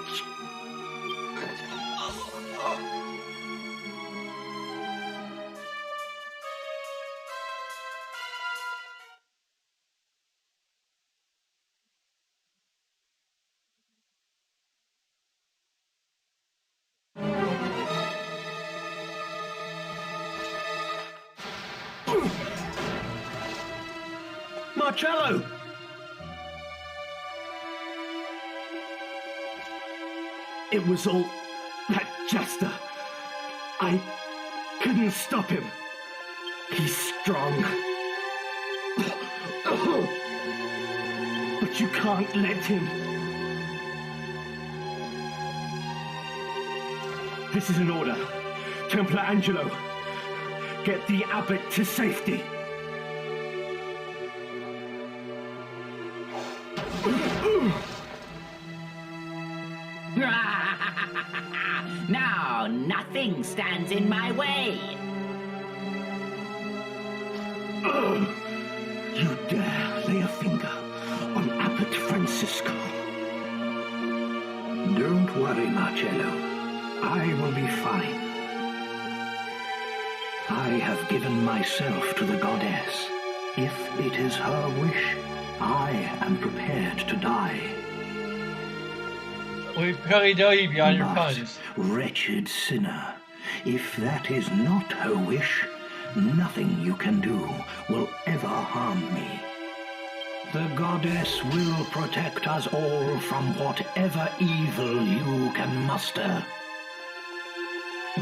[SPEAKER 6] Marcello!
[SPEAKER 2] It was all that Jester. I couldn't stop him. He's strong. But you can't let him. This is an order. Templar Angelo, get the abbot to safety.
[SPEAKER 7] Now, nothing stands in my way.
[SPEAKER 2] You dare lay a finger on Abbot Francisco?
[SPEAKER 3] Don't worry, Marcello. I will be fine. I have given myself to the goddess. If it is her wish, I am prepared to die.
[SPEAKER 1] We probably know you beyond your
[SPEAKER 3] But,
[SPEAKER 1] funds.
[SPEAKER 3] wretched sinner, if that is not her wish, nothing you can do will ever harm me. The goddess will protect us all from whatever evil you can muster.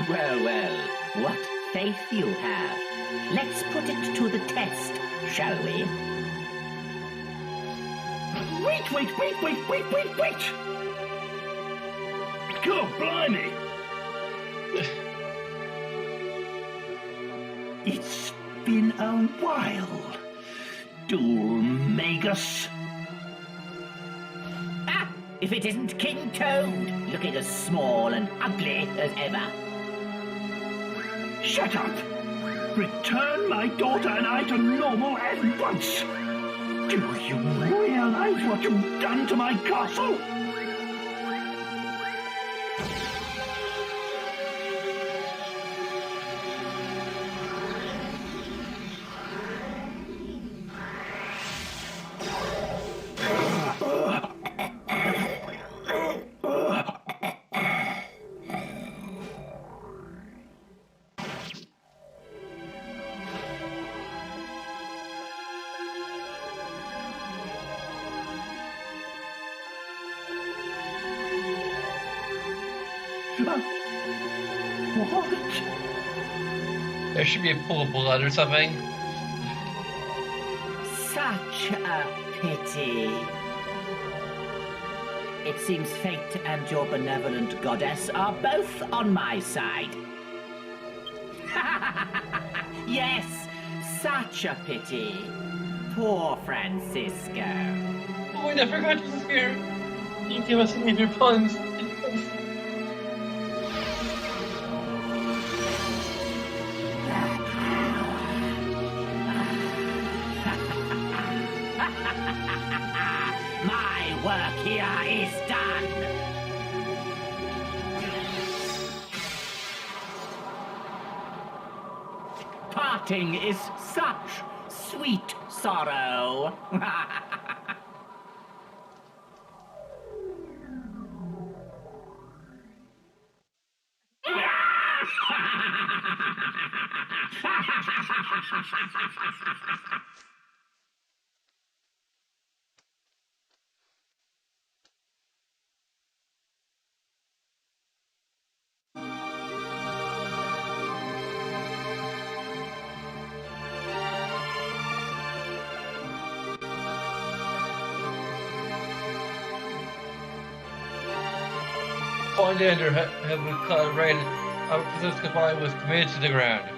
[SPEAKER 7] Well, well, what faith you have. Let's put it to the test, shall we?
[SPEAKER 2] Wait! God blimey!
[SPEAKER 3] It's been a while, Dulmagus.
[SPEAKER 7] Ah! If it isn't King Toad, looking as small and ugly as ever.
[SPEAKER 2] Shut up! Return my daughter and I to normal at once! Do you realize what you've done to my castle? What?
[SPEAKER 1] There should be a pool of blood or something.
[SPEAKER 7] Such a pity. It seems fate and your benevolent goddess are both on my side. Yes, such a pity. Poor Francisco.
[SPEAKER 1] Oh, I never got to hear. You give us any of your puns.
[SPEAKER 7] My work here is done. Parting is such sweet sorrow.
[SPEAKER 1] Fondender had rain. Our Francisco body was committed to the ground.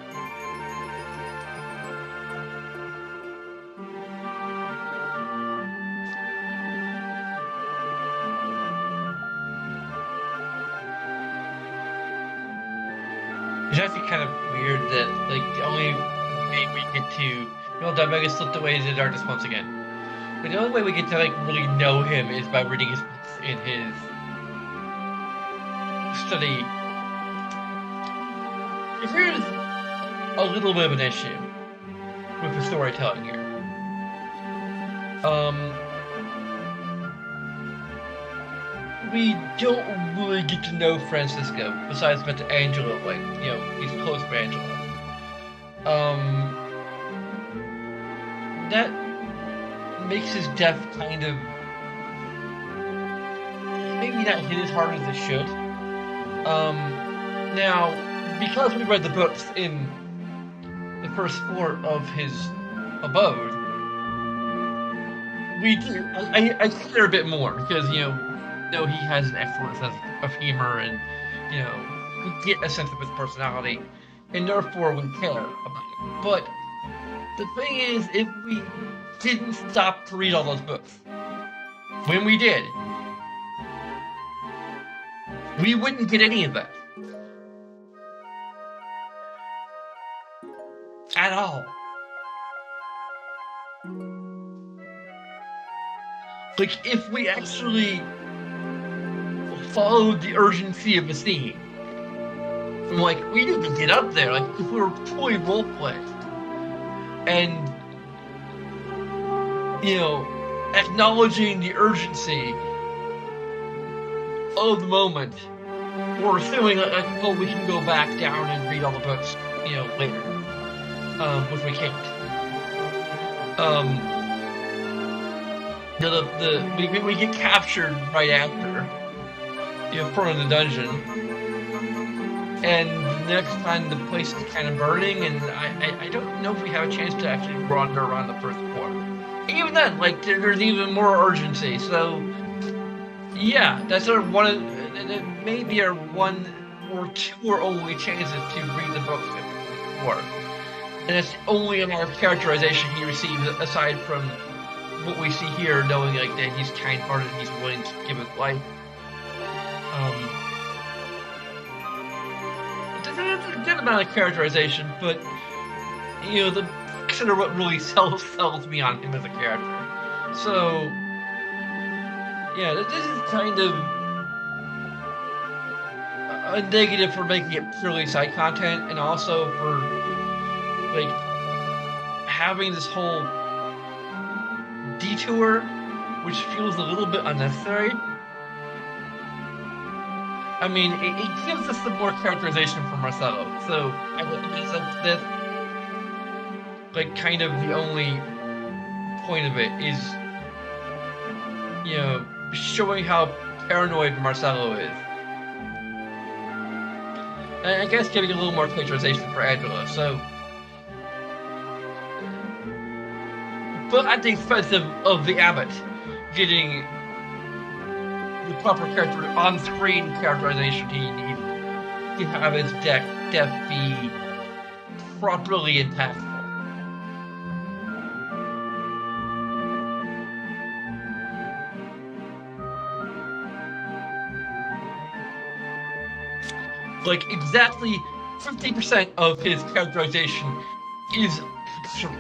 [SPEAKER 1] It's actually kind of weird that, like, the only way we get to... Domega slipped away into the darkness once again. But the only way we get to, like, really know him is by reading his books in his study. Here's a little bit of an issue with the storytelling here. We don't really get to know Francisco, besides met Angela, like, he's close to Angela. That makes his death kind of maybe not hit as hard as it should. Now, because we read the books in the first floor of his abode, I care a bit more because he has an excellent sense of humor, and we get a sense of his personality, and therefore we care about it. But the thing is, if we didn't stop to read all those books, when we did, we wouldn't get any of that at all. Like, if we actually followed the urgency of the scene, like, we need to get up there, like, if we were fully roleplay, and, acknowledging the urgency of the moment, or assuming, like, oh, we can go back down and read all the books, later, which we can't. We get captured right after, front of the dungeon, and the next time the place is kind of burning, and I don't know if we have a chance to actually wander around the first floor. Even then, like, there's even more urgency, so yeah, that's our maybe our one or two or only chances to read the book before. And it's only amount of characterization he receives aside from what we see here, knowing like that he's kind-hearted, he's willing to give his life. There's a good amount of characterization, but the books are what really sells me on him as a character. So yeah, this is kind of a negative for making it purely side content, and also for like having this whole detour, which feels a little bit unnecessary. I mean, it gives us some more characterization for Marcelo, so I guess that's like kind of the only point of it is, showing how paranoid Marcelo is. And I guess giving a little more characterization for Angela, so. But at the expense of the Abbot getting the proper character on-screen characterization he needed to have his death be properly impactful. Like, exactly 50% of his characterization is fictional.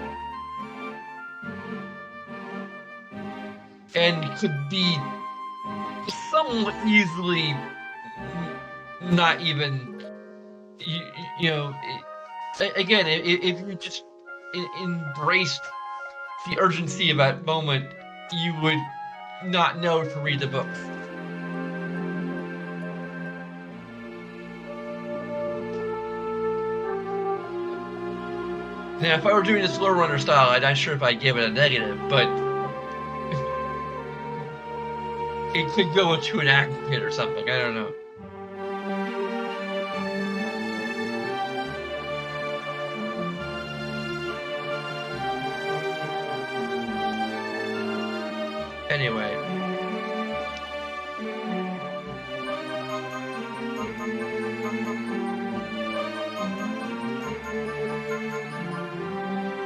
[SPEAKER 1] And could be somewhat easily not even, again, if you just embraced the urgency of that moment, you would not know to read the book. Now, if I were doing this slow runner style, I'm not sure if I'd give it a negative, but it could go into an advocate or something. I don't know. Anyway.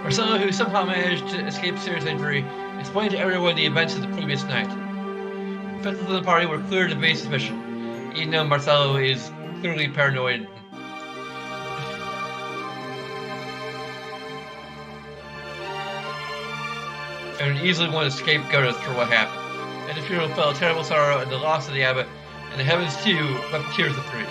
[SPEAKER 1] Marcelo, who somehow managed to escape serious injury, explained to everyone the events of the previous night. Members of the party were clear to base suspicion, even though Marcelo is clearly paranoid. And easily one scapegoat for what happened. And the funeral felt terrible sorrow and the loss of the abbot, and the heavens too wept tears of grief.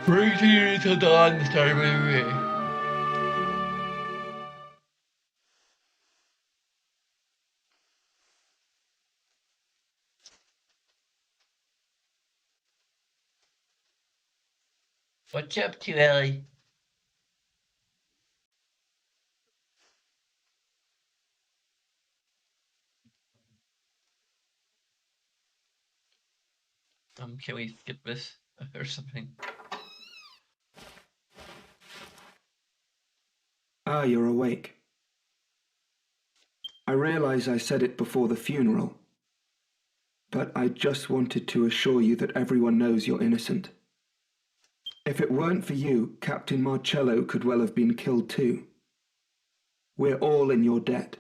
[SPEAKER 1] Bring tears till dawn this time away. What's up to, Ellie? Can we skip this or something?
[SPEAKER 6] Ah, you're awake. I realize I said it before the funeral, but I just wanted to assure you that everyone knows you're innocent. If it weren't for you, Captain Marcello could well have been killed too. We're all in your debt.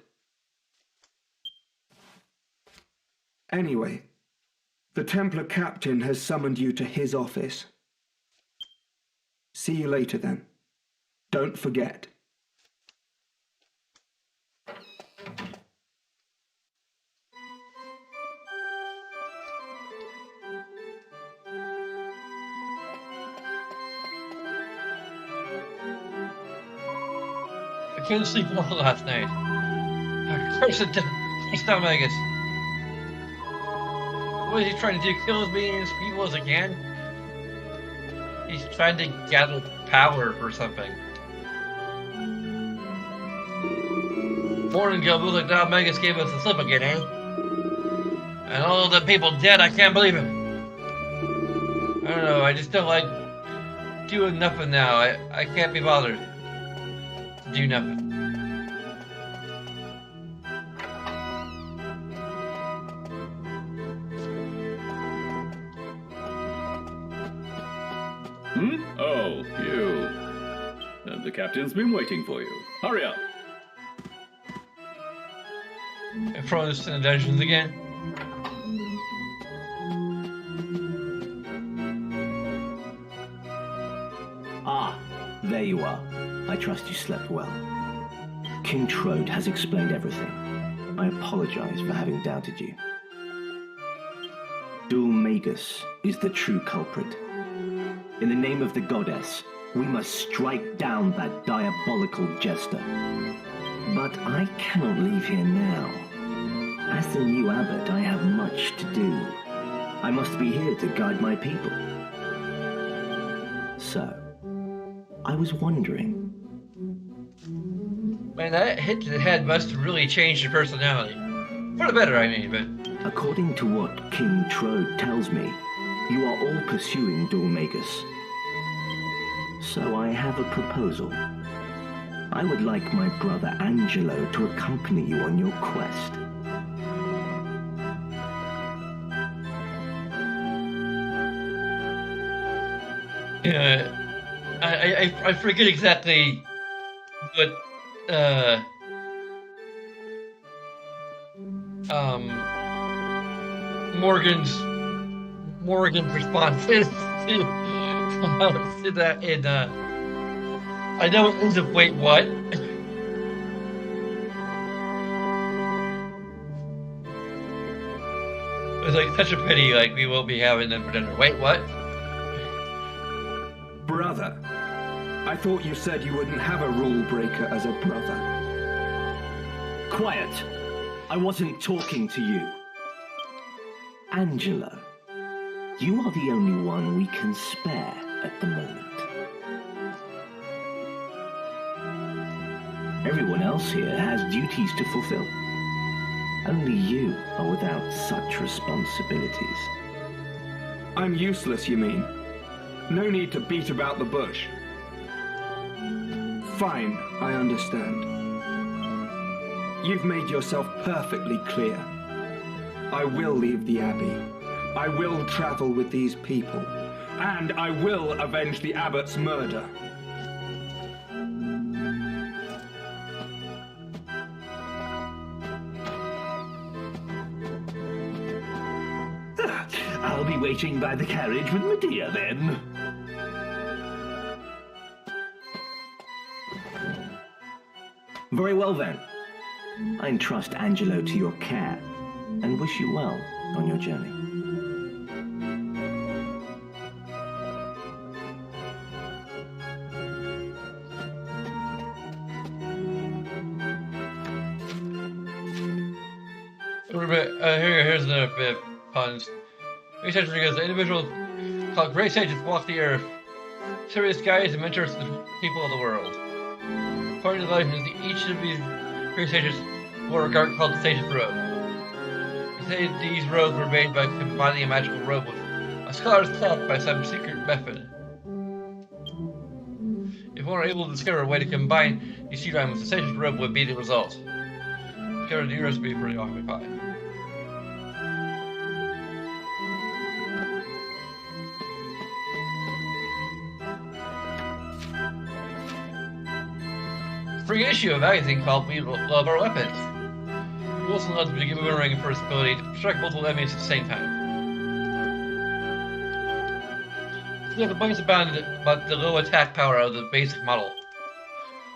[SPEAKER 6] Anyway, the Templar captain has summoned you to his office. See you later then. Don't forget.
[SPEAKER 1] I couldn't sleep well last night. He's not Vegas. What is he trying to do? Kill as many people as he can? He's trying to gather power or something. Morning ago, it looks like Don Megas gave us the slip again, eh? And all the people dead, I can't believe it. I don't know, I just don't like doing nothing now. I can't be bothered to do nothing.
[SPEAKER 8] Oh, you. The captain's been waiting for you. Hurry up.
[SPEAKER 1] Throw this in the dungeons again.
[SPEAKER 4] Ah, there you are. I trust you slept well. King Trode has explained everything. I apologize for having doubted you. Dul Magus is the true culprit. In the name of the goddess, we must strike down that diabolical jester. But I cannot leave here now. As the new abbot, I have much to do. I must be here to guide my people. So, I was wondering...
[SPEAKER 1] Man, that hit to the head must have really changed your personality. For the better, I mean, but...
[SPEAKER 4] According to what King Trode tells me, you are all pursuing Dul Magus. So I have a proposal. I would like my brother Angelo to accompany you on your quest.
[SPEAKER 1] Yeah, I forget exactly what Morgan's response is to that in I know it ends up wait what? It's like such a pity, like we won't be having them for dinner. Wait, what?
[SPEAKER 6] Brother, I thought you said you wouldn't have a rule breaker as a brother.
[SPEAKER 4] Quiet! I wasn't talking to you. Angelo, you are the only one we can spare at the moment. Everyone else here has duties to fulfill. Only you are without such responsibilities.
[SPEAKER 6] I'm useless, you mean? No need to beat about the bush. Fine, I understand. You've made yourself perfectly clear. I will leave the Abbey. I will travel with these people. And I will avenge the Abbot's murder.
[SPEAKER 2] I'll be waiting by the carriage with Medea then.
[SPEAKER 4] Very well then. I entrust Angelo to your care and wish you well on your journey.
[SPEAKER 1] Here's another bit of puns. Research goes, the individual called Great Sages walk the earth. serious guides and mentors to the people of the world. According to the legends, each of these great sages wore a garment called the Sage's Robe. They say these robes were made by combining a magical robe with a scholar's thought by some secret method. If one were able to discover a way to combine these two diamonds, the Sage's Robe would be the result. Discover a new recipe for the alchemy pie. Free issue of a magazine called We Love Our Weapons. We also allowed to give a boomerang for its ability to strike multiple enemies at the same time. We have complaints about the low attack power of the basic model.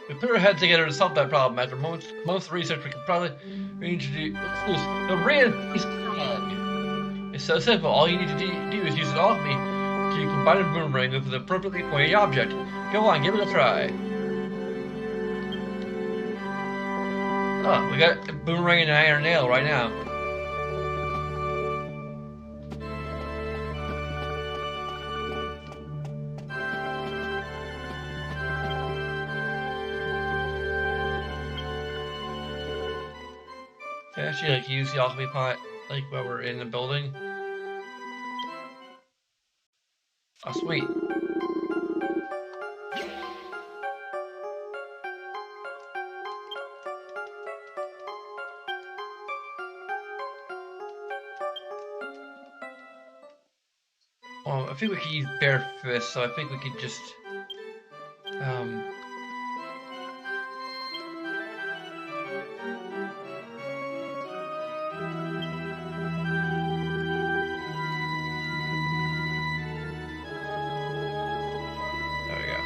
[SPEAKER 1] We put our heads together to solve that problem. After months of research, we can probably reintroduce the reinforced tag. It's so simple. All you need to do is use an alchemy to combine a boomerang with an appropriately pointed object. Go on, give it a try. Oh, we got a boomerang and an iron nail right now. Can I actually use the alchemy pot while we're in the building? Oh, sweet. Well, I think we could use bare fist, so I think we could just there we go.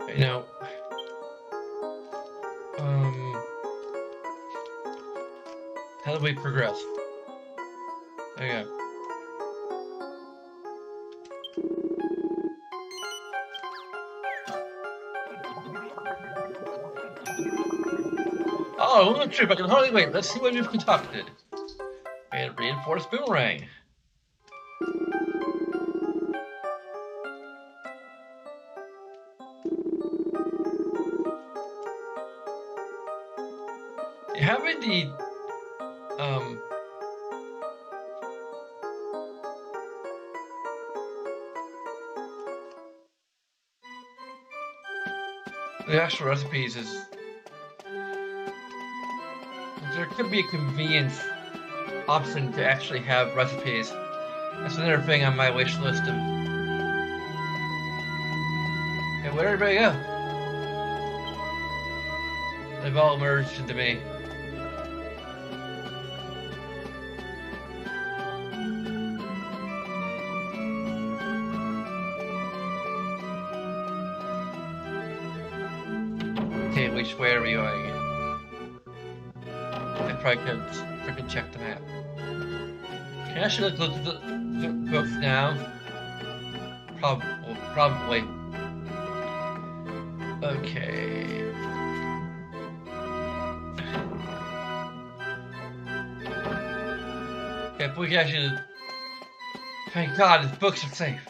[SPEAKER 1] Okay. Now, how do we progress? There you go. Oh, little trip, I can hardly wait. Let's see what we've concocted. And reinforced boomerang. Having the actual recipes is there could be a convenience option to actually have recipes. That's another thing on my wish list of. Hey, where'd everybody go? They've all merged into me. Okay, which way are we going? I probably could freaking check the map. Can I actually look at the books now? Probably. Okay. If we can actually... Thank God, his books are safe.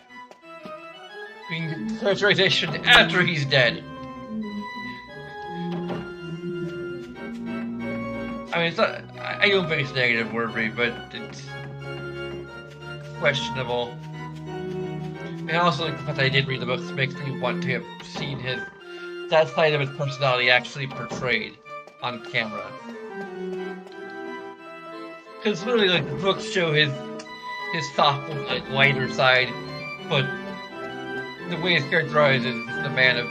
[SPEAKER 1] We can get characterization after he's dead. I mean, it's not... I don't think it's negative worthy, but it's... questionable. And also, the fact that I did read the books makes me want to have seen that side of his personality actually portrayed on camera. Because literally, the books show his thoughtful, lighter side, but the way it's characterized is the man of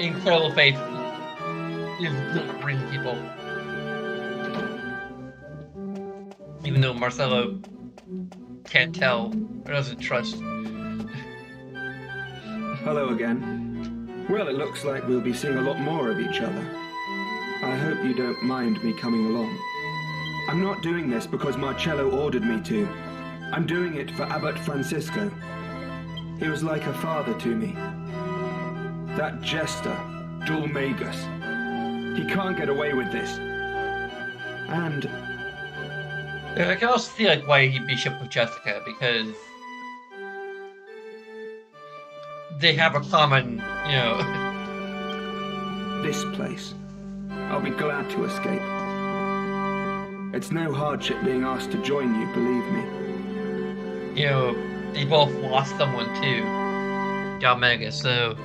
[SPEAKER 1] incredible faith. He's good at bringing people. Even though Marcelo can't tell or doesn't trust.
[SPEAKER 6] Hello again. Well, it looks like we'll be seeing a lot more of each other. I hope you don't mind me coming along. I'm not doing this because Marcello ordered me to. I'm doing it for Abbot Francisco. He was like a father to me. That jester, Dulmagus. He can't get away with this. And
[SPEAKER 1] Yeah, I can also see like why he'd be shipped with Jessica, because they have a common,
[SPEAKER 6] this place, I'll be glad to escape. It's no hardship being asked to join you, believe me.
[SPEAKER 1] they both lost someone too, Dalmega, so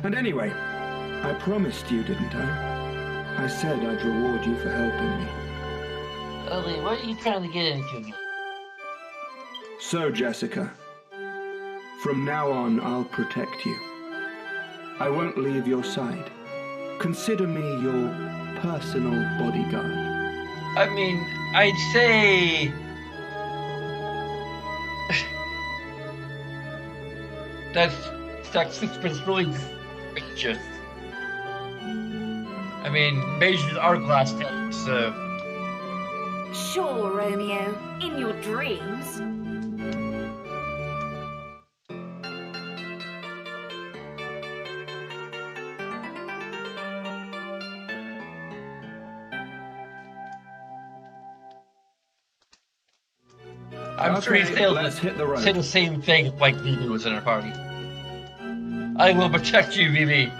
[SPEAKER 6] And anyway, I promised you, didn't I? I said I'd reward you for helping me.
[SPEAKER 1] Ellie, what are you trying to get into?
[SPEAKER 6] So, Jessica, from now on, I'll protect you. I won't leave your side. Consider me your personal bodyguard.
[SPEAKER 1] I mean, I'd say that sixpence really just. I mean, Majors are glass tanks, so.
[SPEAKER 5] Sure, Romeo, in your dreams.
[SPEAKER 1] I'm sure
[SPEAKER 6] Okay,
[SPEAKER 1] he'll
[SPEAKER 6] let's hit the road.
[SPEAKER 1] say the same thing if like Vivi was in our party. I will protect you, Vivi.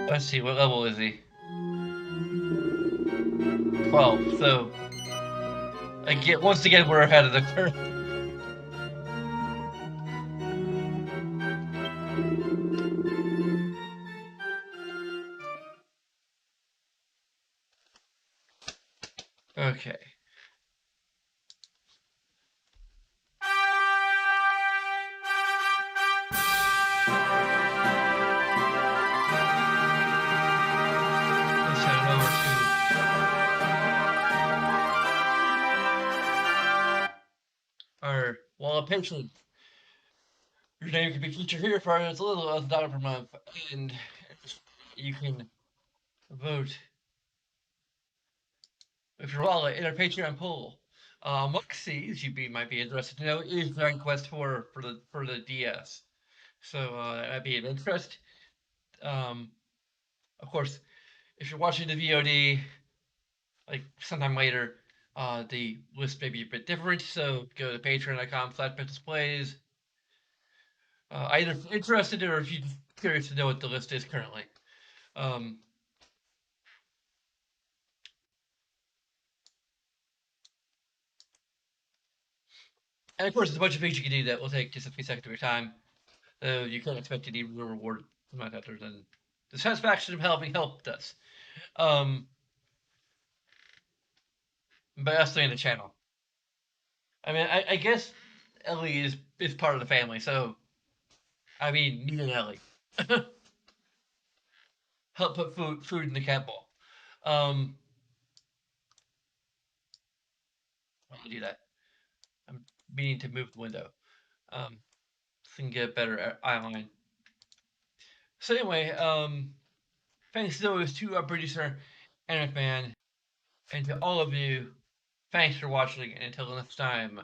[SPEAKER 1] Let's see, what level is he? 12, so once again we're ahead of the curve. Okay. Let's head over to our wall of patrons. Your name can be featured here for as little as $1 per month, and you can vote with your wallet in our Patreon poll. Moxie, as you might be interested to know, is Dragon Quest 4 for the DS. So that might be of interest. Of course, if you're watching the VOD, like sometime later, the list may be a bit different. So go to patreon.com/displays. Either if you're interested or if you're just curious to know what the list is currently. And of course, there's a bunch of things you can do that will take just a few seconds of your time. So you can't expect any real reward from that other than the satisfaction of having helped us. By us doing the channel. I mean, I guess Ellie is part of the family, so I mean, me and Ellie help put food in the cat bowl. I'll do that. I'm meaning to move the window. So I can get a better eye line. So anyway, thanks as always to our producer, Emmett Man, and to all of you, thanks for watching, and until next time,